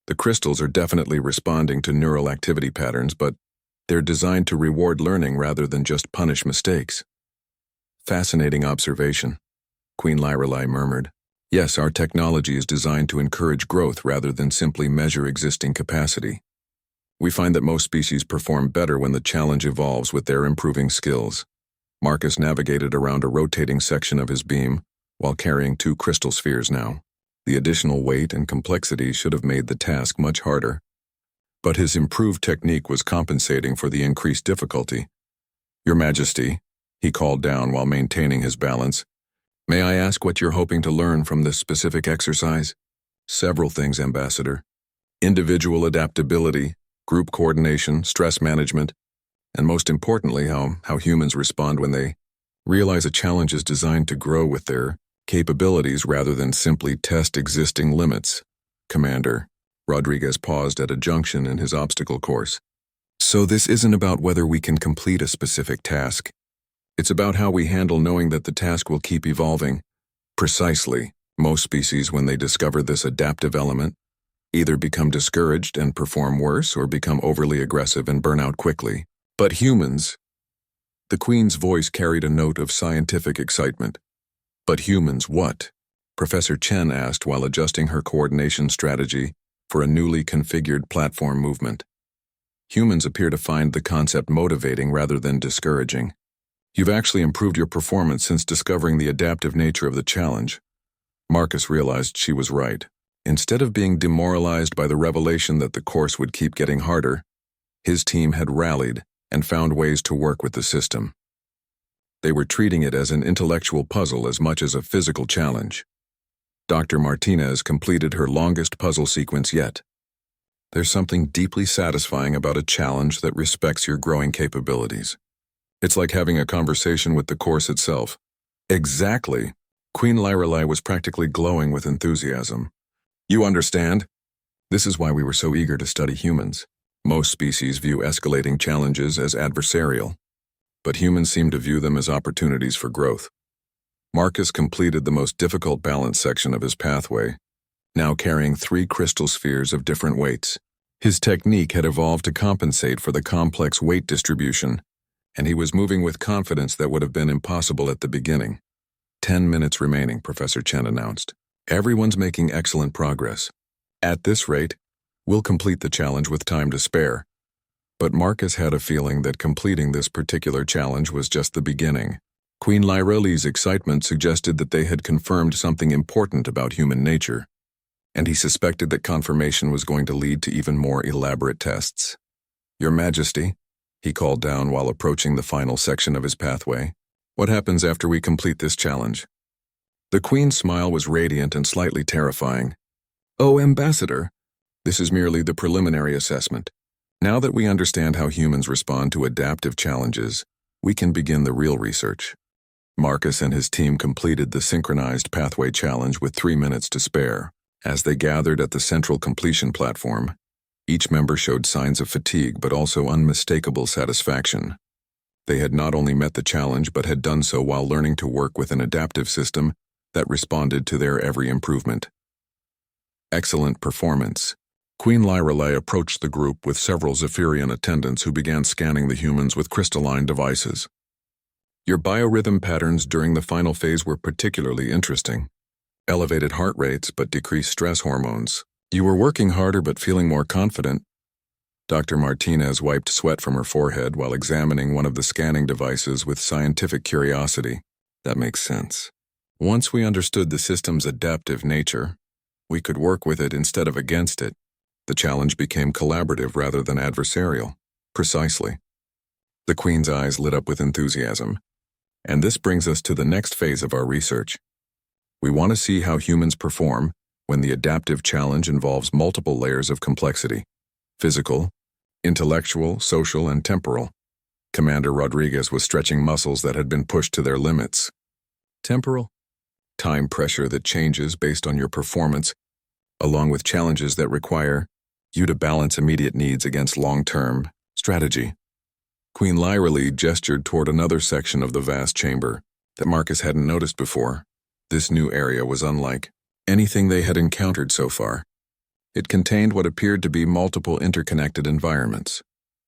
The crystals are definitely responding to neural activity patterns, but they're designed to reward learning rather than just punish mistakes. Fascinating observation, Queen Lyrelei murmured. Yes, our technology is designed to encourage growth rather than simply measure existing capacity. We find that most species perform better when the challenge evolves with their improving skills. Marcus navigated around a rotating section of his beam while carrying 2 crystal spheres now. The additional weight and complexity should have made the task much harder, but his improved technique was compensating for the increased difficulty. Your Majesty, he called down while maintaining his balance, may I ask what you're hoping to learn from this specific exercise? Several things, Ambassador. Individual adaptability, group coordination, stress management, and most importantly, how humans respond when they realize a challenge is designed to grow with their capabilities rather than simply test existing limits. Commander. Rodriguez paused at a junction in his obstacle course. So this isn't about whether we can complete a specific task. It's about how we handle knowing that the task will keep evolving. Precisely. Most species, when they discover this adaptive element, either become discouraged and perform worse or become overly aggressive and burn out quickly. But humans... The Queen's voice carried a note of scientific excitement. But humans what? Professor Chen asked while adjusting her coordination strategy for a newly configured platform movement. Humans appear to find the concept motivating rather than discouraging. You've actually improved your performance since discovering the adaptive nature of the challenge. Marcus realized she was right. Instead of being demoralized by the revelation that the course would keep getting harder, his team had rallied and found ways to work with the system. They were treating it as an intellectual puzzle as much as a physical challenge. Dr. Martinez completed her longest puzzle sequence yet. There's something deeply satisfying about a challenge that respects your growing capabilities. It's like having a conversation with the course itself. Exactly. Queen Lyrelei was practically glowing with enthusiasm. You understand? This is why we were so eager to study humans. Most species view escalating challenges as adversarial, but humans seem to view them as opportunities for growth. Marcus completed the most difficult balance section of his pathway, now carrying 3 crystal spheres of different weights. His technique had evolved to compensate for the complex weight distribution, and he was moving with confidence that would have been impossible at the beginning. 10 minutes remaining, Professor Chen announced. Everyone's making excellent progress. At this rate, we'll complete the challenge with time to spare. But Marcus had a feeling that completing this particular challenge was just the beginning. Queen Lyrelei's excitement suggested that they had confirmed something important about human nature, and he suspected that confirmation was going to lead to even more elaborate tests. Your Majesty, he called down while approaching the final section of his pathway, what happens after we complete this challenge? The Queen's smile was radiant and slightly terrifying. Oh, Ambassador, this is merely the preliminary assessment. Now that we understand how humans respond to adaptive challenges, we can begin the real research. Marcus and his team completed the synchronized pathway challenge with 3 minutes to spare. As they gathered at the central completion platform, each member showed signs of fatigue but also unmistakable satisfaction. They had not only met the challenge but had done so while learning to work with an adaptive system that responded to their every improvement. Excellent performance. Queen Lyrelei approached the group with several Zephyrian attendants who began scanning the humans with crystalline devices. Your biorhythm patterns during the final phase were particularly interesting. Elevated heart rates but decreased stress hormones. You were working harder but feeling more confident. Dr. Martinez wiped sweat from her forehead while examining one of the scanning devices with scientific curiosity. That makes sense. Once we understood the system's adaptive nature, we could work with it instead of against it. The challenge became collaborative rather than adversarial. Precisely. The Queen's eyes lit up with enthusiasm. And this brings us to the next phase of our research. We want to see how humans perform when the adaptive challenge involves multiple layers of complexity: physical, intellectual, social, and temporal. Commander Rodriguez was stretching muscles that had been pushed to their limits. Temporal? Time pressure that changes based on your performance, along with challenges that require you to balance immediate needs against long-term strategy. Queen Lyrelei gestured toward another section of the vast chamber that Marcus hadn't noticed before. This new area was unlike anything they had encountered so far. It contained what appeared to be multiple interconnected environments.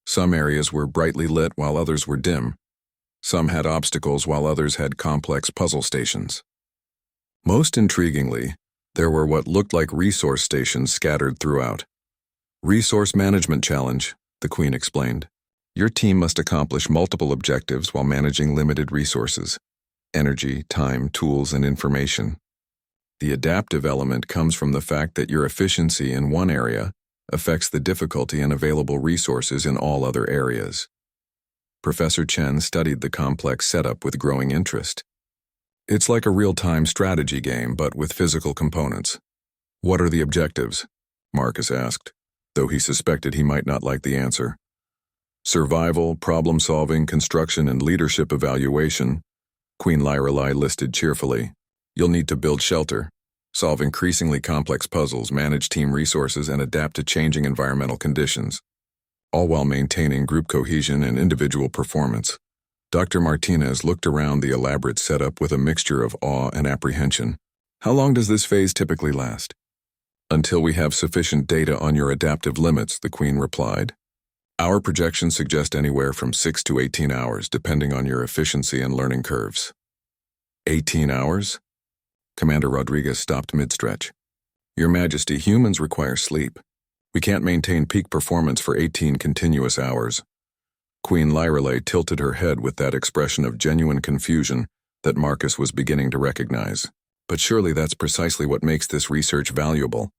Some areas were brightly lit while others were dim. Some had obstacles while others had complex puzzle stations. Most intriguingly, there were what looked like resource stations scattered throughout. Resource Management Challenge, the Queen explained. Your team must accomplish multiple objectives while managing limited resources: energy, time, tools, and information. The adaptive element comes from the fact that your efficiency in one area affects the difficulty and available resources in all other areas. Professor Chen studied the complex setup with growing interest. It's like a real-time strategy game, but with physical components. What are the objectives? Marcus asked, though he suspected he might not like the answer. Survival, problem-solving, construction, and leadership evaluation, Queen Lyrelei listed cheerfully. You'll need to build shelter, solve increasingly complex puzzles, manage team resources, and adapt to changing environmental conditions, all while maintaining group cohesion and individual performance. Dr. Martinez looked around the elaborate setup with a mixture of awe and apprehension. How long does this phase typically last? Until we have sufficient data on your adaptive limits, the Queen replied. Our projections suggest anywhere from 6 to 18 hours, depending on your efficiency and learning curves. 18 hours? Commander Rodriguez stopped mid-stretch. Your Majesty, humans require sleep. We can't maintain peak performance for 18 continuous hours. Queen Lyrelay tilted her head with that expression of genuine confusion that Marcus was beginning to recognize. But surely that's precisely what makes this research valuable.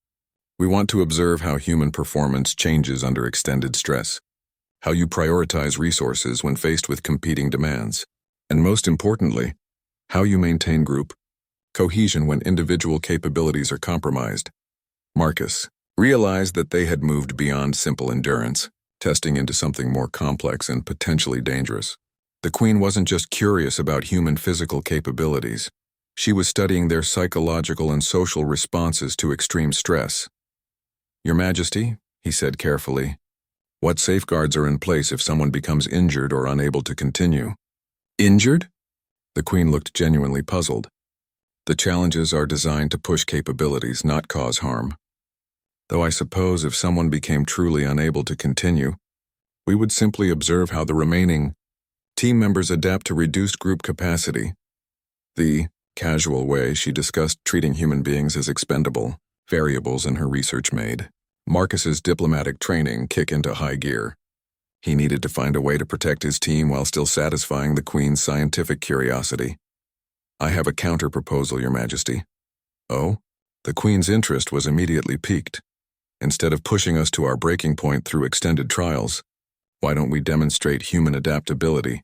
We want to observe how human performance changes under extended stress, how you prioritize resources when faced with competing demands, and most importantly, how you maintain group cohesion when individual capabilities are compromised. Marcus realized that they had moved beyond simple endurance, testing into something more complex and potentially dangerous. The Queen wasn't just curious about human physical capabilities. She was studying their psychological and social responses to extreme stress. "Your Majesty," he said carefully, "what safeguards are in place if someone becomes injured or unable to continue?" "Injured?" The Queen looked genuinely puzzled. "The challenges are designed to push capabilities, not cause harm. Though I suppose if someone became truly unable to continue, we would simply observe how the remaining team members adapt to reduced group capacity." The casual way she discussed treating human beings as expendable variables in her research made Marcus's diplomatic training kick into high gear. He needed to find a way to protect his team while still satisfying the Queen's scientific curiosity. "I have a counter-proposal, Your Majesty." "Oh?" The Queen's interest was immediately piqued. "Instead of pushing us to our breaking point through extended trials, why don't we demonstrate human adaptability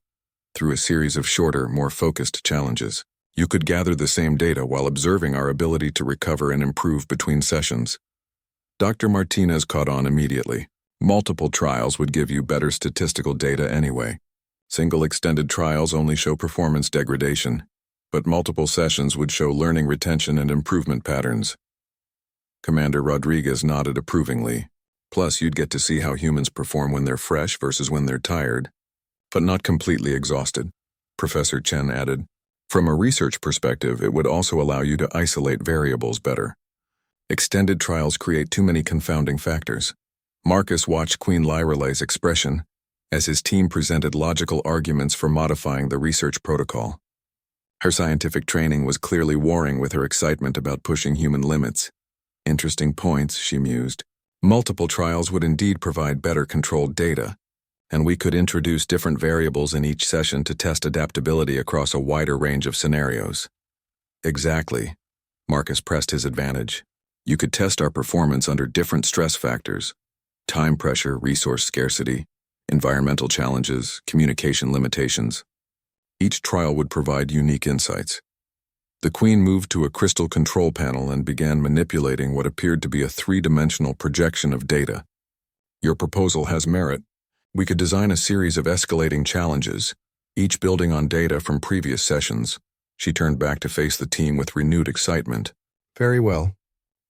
through a series of shorter, more focused challenges? You could gather the same data while observing our ability to recover and improve between sessions." Dr. Martinez caught on immediately. Multiple trials would give you better statistical data anyway. Single extended trials only show performance degradation, but multiple sessions would show learning retention and improvement patterns. Commander Rodriguez nodded approvingly. "Plus, you'd get to see how humans perform when they're fresh versus when they're tired, but not completely exhausted," Professor Chen added. "From a research perspective, it would also allow you to isolate variables better. Extended trials create too many confounding factors." Marcus watched Queen Lyrelay's expression as his team presented logical arguments for modifying the research protocol. Her scientific training was clearly warring with her excitement about pushing human limits. "Interesting points," she mused. "Multiple trials would indeed provide better controlled data, and we could introduce different variables in each session to test adaptability across a wider range of scenarios." "Exactly." Marcus pressed his advantage. "You could test our performance under different stress factors: time pressure, resource scarcity, environmental challenges, communication limitations. Each trial would provide unique insights." The Queen moved to a crystal control panel and began manipulating what appeared to be a three-dimensional projection of data. "Your proposal has merit. We could design a series of escalating challenges, each building on data from previous sessions." She turned back to face the team with renewed excitement. "Very well.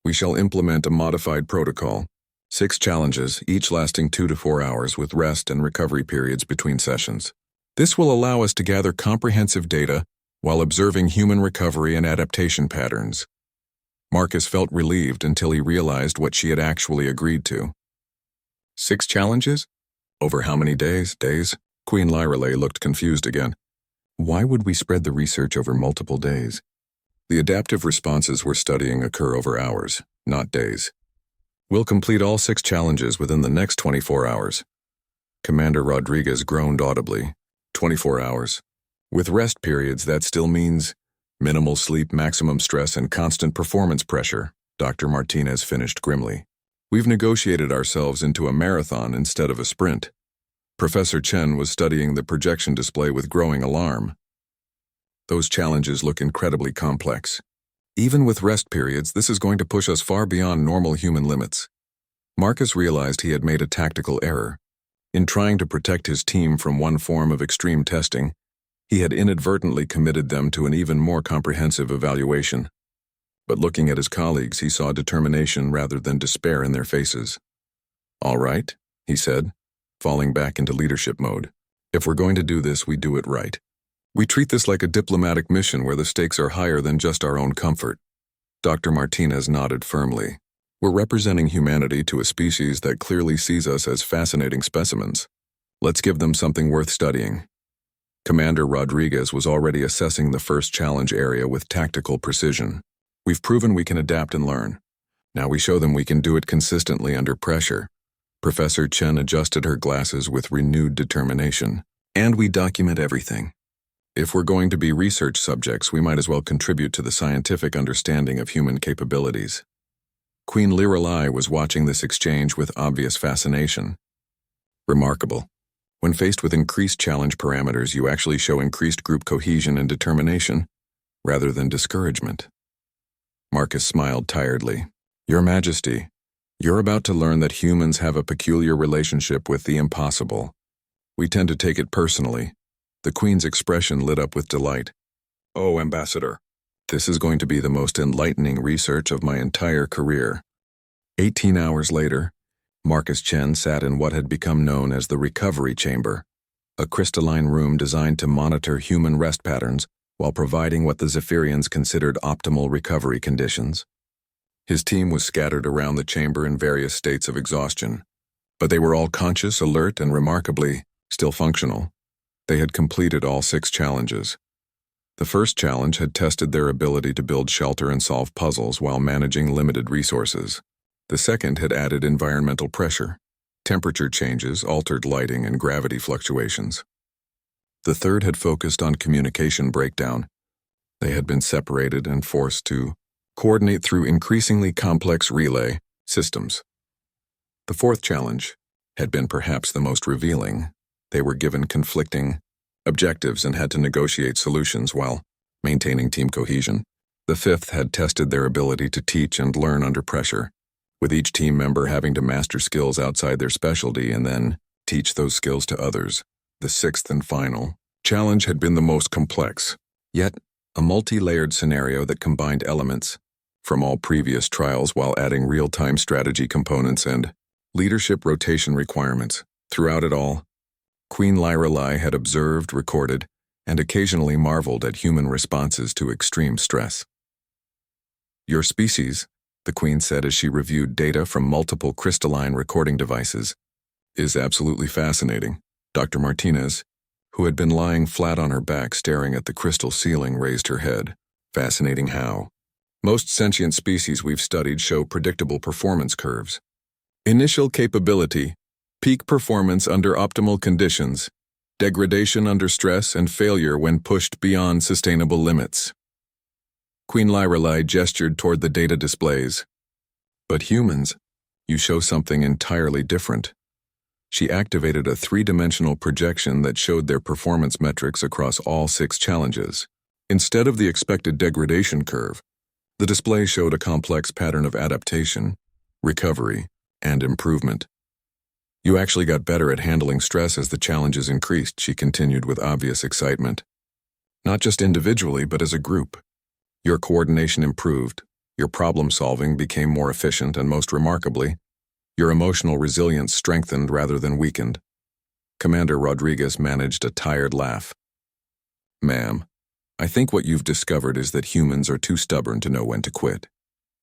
We shall implement a modified protocol. 6 challenges, each lasting 2 to 4 hours with rest and recovery periods between sessions. This will allow us to gather comprehensive data while observing human recovery and adaptation patterns." Marcus felt relieved until he realized what she had actually agreed to. 6 challenges? Over how many days? Queen Lyrelay looked confused again. "Why would we spread the research over multiple days?" "The adaptive responses we're studying occur over hours, not days. We'll complete all 6 challenges within the next 24 hours. Commander Rodriguez groaned audibly. 24 hours. With rest periods, that still means minimal sleep, maximum stress, and constant performance pressure, Dr. Martinez finished grimly. "We've negotiated ourselves into a marathon instead of a sprint." Professor Chen was studying the projection display with growing alarm. "Those challenges look incredibly complex. Even with rest periods, this is going to push us far beyond normal human limits." Marcus realized he had made a tactical error. In trying to protect his team from one form of extreme testing, he had inadvertently committed them to an even more comprehensive evaluation. But looking at his colleagues, he saw determination rather than despair in their faces. "All right," he said, falling back into leadership mode. "If we're going to do this, we do it right. We treat this like a diplomatic mission where the stakes are higher than just our own comfort." Dr. Martinez nodded firmly. "We're representing humanity to a species that clearly sees us as fascinating specimens. Let's give them something worth studying." Commander Rodriguez was already assessing the first challenge area with tactical precision. "We've proven we can adapt and learn. Now we show them we can do it consistently under pressure. Professor Chen adjusted her glasses with renewed determination. And we document everything. If we're going to be research subjects, we might as well contribute to the scientific understanding of human capabilities. Queen Lirelai was watching this exchange with obvious fascination. Remarkable. When faced with increased challenge parameters, you actually show increased group cohesion and determination, rather than discouragement. Marcus smiled tiredly. Your Majesty, you're about to learn that humans have a peculiar relationship with the impossible. We tend to take it personally. The Queen's expression lit up with delight. Oh, Ambassador, this is going to be the most enlightening research of my entire career. 18 hours later, Marcus Chen sat in what had become known as the recovery chamber, a crystalline room designed to monitor human rest patterns while providing what the Zephyrians considered optimal recovery conditions. His team was scattered around the chamber in various states of exhaustion, but they were all conscious, alert, and remarkably, still functional. They had completed all 6 challenges. The first challenge had tested their ability to build shelter and solve puzzles while managing limited resources. The second had added environmental pressure, temperature changes, altered lighting, and gravity fluctuations. The third had focused on communication breakdown. They had been separated and forced to coordinate through increasingly complex relay systems. The fourth challenge had been perhaps the most revealing. They were given conflicting objectives and had to negotiate solutions while maintaining team cohesion. The fifth had tested their ability to teach and learn under pressure, with each team member having to master skills outside their specialty and then teach those skills to others. The sixth and final challenge had been the most complex, yet a multi-layered scenario that combined elements from all previous trials while adding real-time strategy components and leadership rotation requirements. Throughout it all, Queen Lirelai had observed, recorded, and occasionally marveled at human responses to extreme stress. Your species, the Queen said as she reviewed data from multiple crystalline recording devices, is absolutely fascinating. Dr. Martinez, who had been lying flat on her back staring at the crystal ceiling, raised her head. Fascinating how? Most sentient species we've studied show predictable performance curves. Initial capability, peak performance under optimal conditions, degradation under stress, and failure when pushed beyond sustainable limits. Queen Lirelai gestured toward the data displays. But humans, you show something entirely different. She activated a 3-dimensional projection that showed their performance metrics across all 6 challenges. Instead of the expected degradation curve, the display showed a complex pattern of adaptation, recovery, and improvement. You actually got better at handling stress as the challenges increased, she continued with obvious excitement. Not just individually, but as a group. Your coordination improved, your problem-solving became more efficient, and most remarkably, your emotional resilience strengthened rather than weakened. Commander Rodriguez managed a tired laugh. Ma'am, I think what you've discovered is that humans are too stubborn to know when to quit.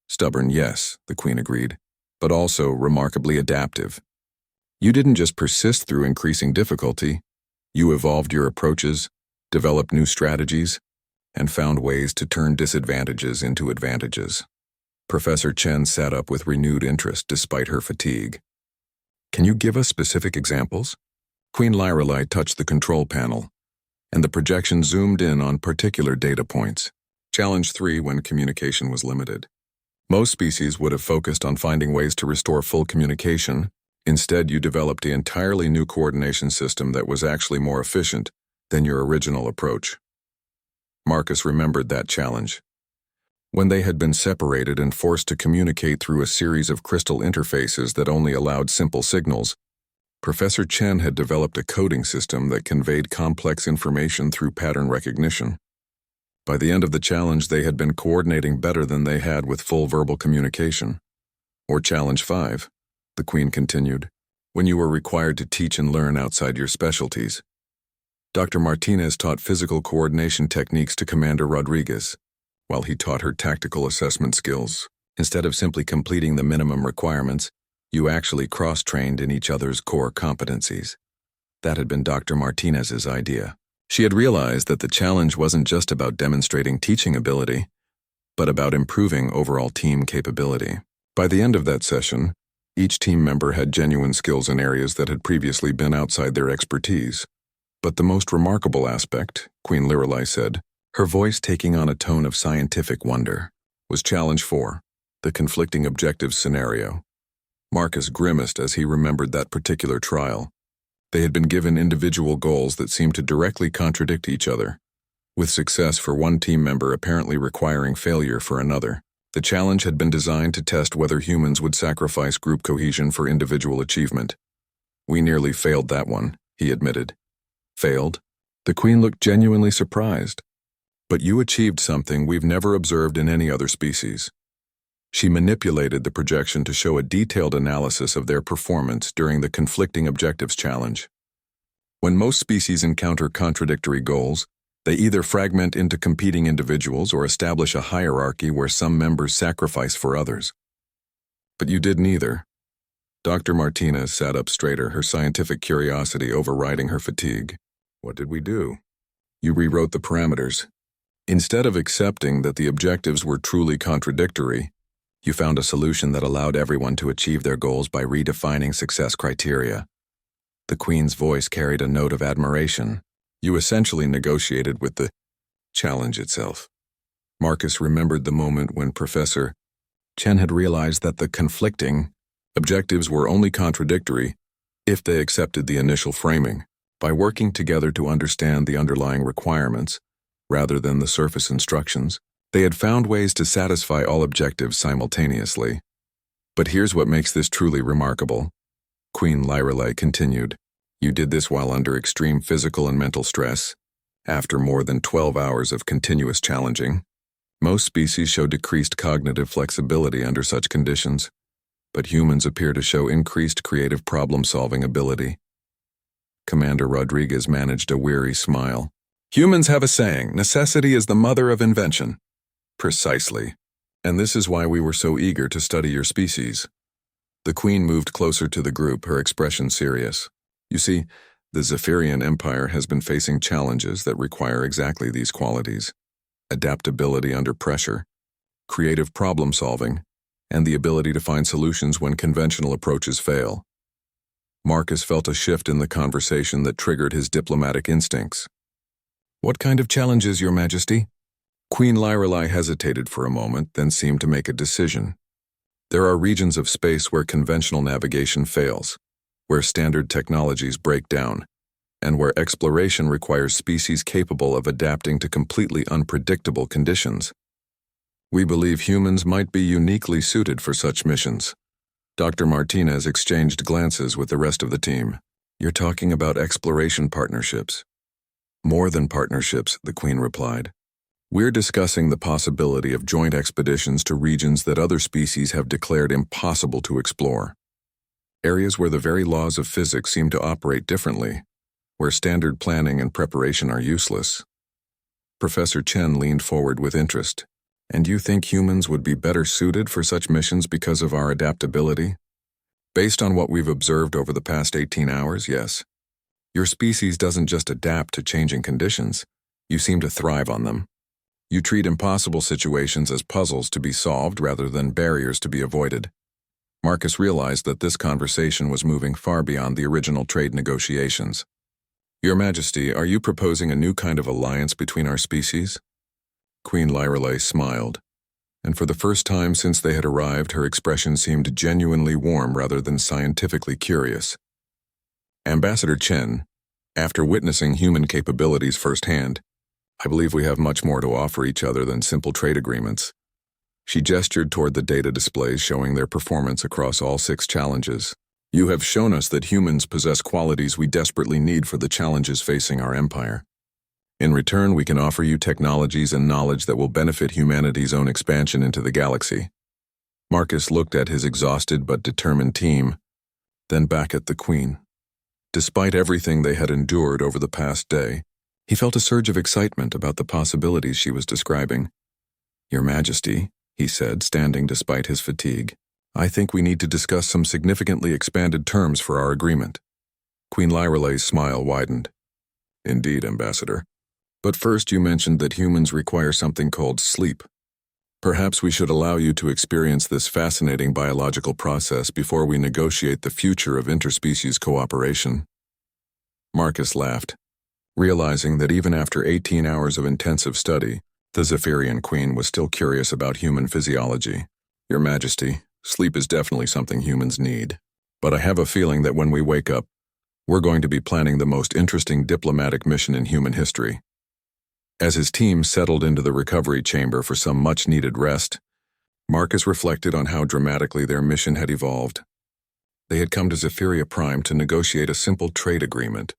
Stubborn, yes, the Queen agreed, but also remarkably adaptive. You didn't just persist through increasing difficulty, you evolved your approaches, developed new strategies, and found ways to turn disadvantages into advantages. Professor Chen sat up with renewed interest despite her fatigue. Can you give us specific examples? Queen Lirelai touched the control panel, and the projection zoomed in on particular data points. Challenge 3 when communication was limited. Most species would have focused on finding ways to restore full communication. Instead, you developed an entirely new coordination system that was actually more efficient than your original approach. Marcus remembered that challenge. When they had been separated and forced to communicate through a series of crystal interfaces that only allowed simple signals, Professor Chen had developed a coding system that conveyed complex information through pattern recognition. By the end of the challenge, they had been coordinating better than they had with full verbal communication. Or Challenge 5, the Queen continued, when you were required to teach and learn outside your specialties. Dr. Martinez taught physical coordination techniques to Commander Rodriguez, while he taught her tactical assessment skills. Instead of simply completing the minimum requirements, you actually cross-trained in each other's core competencies. That had been Dr. Martinez's idea. She had realized that the challenge wasn't just about demonstrating teaching ability, but about improving overall team capability. By the end of that session, each team member had genuine skills in areas that had previously been outside their expertise. But the most remarkable aspect, Queen Lirelai said, her voice taking on a tone of scientific wonder, was Challenge 4, the conflicting objectives scenario. Marcus grimaced as he remembered that particular trial. They had been given individual goals that seemed to directly contradict each other, with success for one team member apparently requiring failure for another. The challenge had been designed to test whether humans would sacrifice group cohesion for individual achievement. "We nearly failed that one," he admitted. "Failed?" The Queen looked genuinely surprised. "But you achieved something we've never observed in any other species." She manipulated the projection to show a detailed analysis of their performance during the conflicting objectives challenge. When most species encounter contradictory goals, they either fragment into competing individuals or establish a hierarchy where some members sacrifice for others. But you did neither. Dr. Martinez sat up straighter, her scientific curiosity overriding her fatigue. "What did we do?" "You rewrote the parameters. Instead of accepting that the objectives were truly contradictory, you found a solution that allowed everyone to achieve their goals by redefining success criteria." The Queen's voice carried a note of admiration. "You essentially negotiated with the challenge itself." Marcus remembered the moment when Professor Chen had realized that the conflicting objectives were only contradictory if they accepted the initial framing. By working together to understand the underlying requirements, rather than the surface instructions, they had found ways to satisfy all objectives simultaneously. "But here's what makes this truly remarkable," Queen Lirelai continued. "You did this while under extreme physical and mental stress, after more than 12 hours of continuous challenging. Most species show decreased cognitive flexibility under such conditions, but humans appear to show increased creative problem-solving ability." Commander Rodriguez managed a weary smile. "Humans have a saying, necessity is the mother of invention." "Precisely. And this is why we were so eager to study your species." The Queen moved closer to the group, her expression serious. "You see, the Zephyrian Empire has been facing challenges that require exactly these qualities: adaptability under pressure, creative problem-solving, and the ability to find solutions when conventional approaches fail." Marcus felt a shift in the conversation that triggered his diplomatic instincts. "What kind of challenges, Your Majesty?" Queen Lirelai hesitated for a moment, then seemed to make a decision. "There are regions of space where conventional navigation fails, where standard technologies break down, and where exploration requires species capable of adapting to completely unpredictable conditions. We believe humans might be uniquely suited for such missions." Dr. Martinez exchanged glances with the rest of the team. "You're talking about exploration partnerships." "More than partnerships," the Queen replied. "We're discussing the possibility of joint expeditions to regions that other species have declared impossible to explore. Areas where the very laws of physics seem to operate differently, where standard planning and preparation are useless." Professor Chen leaned forward with interest. "And you think humans would be better suited for such missions because of our adaptability?" "Based on what we've observed over the past 18 hours, yes. Your species doesn't just adapt to changing conditions, you seem to thrive on them. You treat impossible situations as puzzles to be solved rather than barriers to be avoided." Marcus realized that this conversation was moving far beyond the original trade negotiations. "Your Majesty, are you proposing a new kind of alliance between our species?" Queen Lirelai smiled, and for the first time since they had arrived, her expression seemed genuinely warm rather than scientifically curious. "Ambassador Chen, after witnessing human capabilities firsthand, I believe we have much more to offer each other than simple trade agreements." She gestured toward the data displays showing their performance across all 6 challenges. "You have shown us that humans possess qualities we desperately need for the challenges facing our empire. In return, we can offer you technologies and knowledge that will benefit humanity's own expansion into the galaxy." Marcus looked at his exhausted but determined team, then back at the Queen. Despite everything they had endured over the past day, he felt a surge of excitement about the possibilities she was describing. "Your Majesty," he said, standing despite his fatigue, "I think we need to discuss some significantly expanded terms for our agreement." Queen Lirelai's smile widened. "Indeed, Ambassador. But first you mentioned that humans require something called sleep." Perhaps we should allow you to experience this fascinating biological process before we negotiate the future of interspecies cooperation." Marcus laughed, realizing that even after 18 hours of intensive study, the Zephyrian Queen was still curious about human physiology. "Your Majesty, sleep is definitely something humans need. But I have a feeling that when we wake up, we're going to be planning the most interesting diplomatic mission in human history." As his team settled into the recovery chamber for some much-needed rest, Marcus reflected on how dramatically their mission had evolved. They had come to Zephyria Prime to negotiate a simple trade agreement,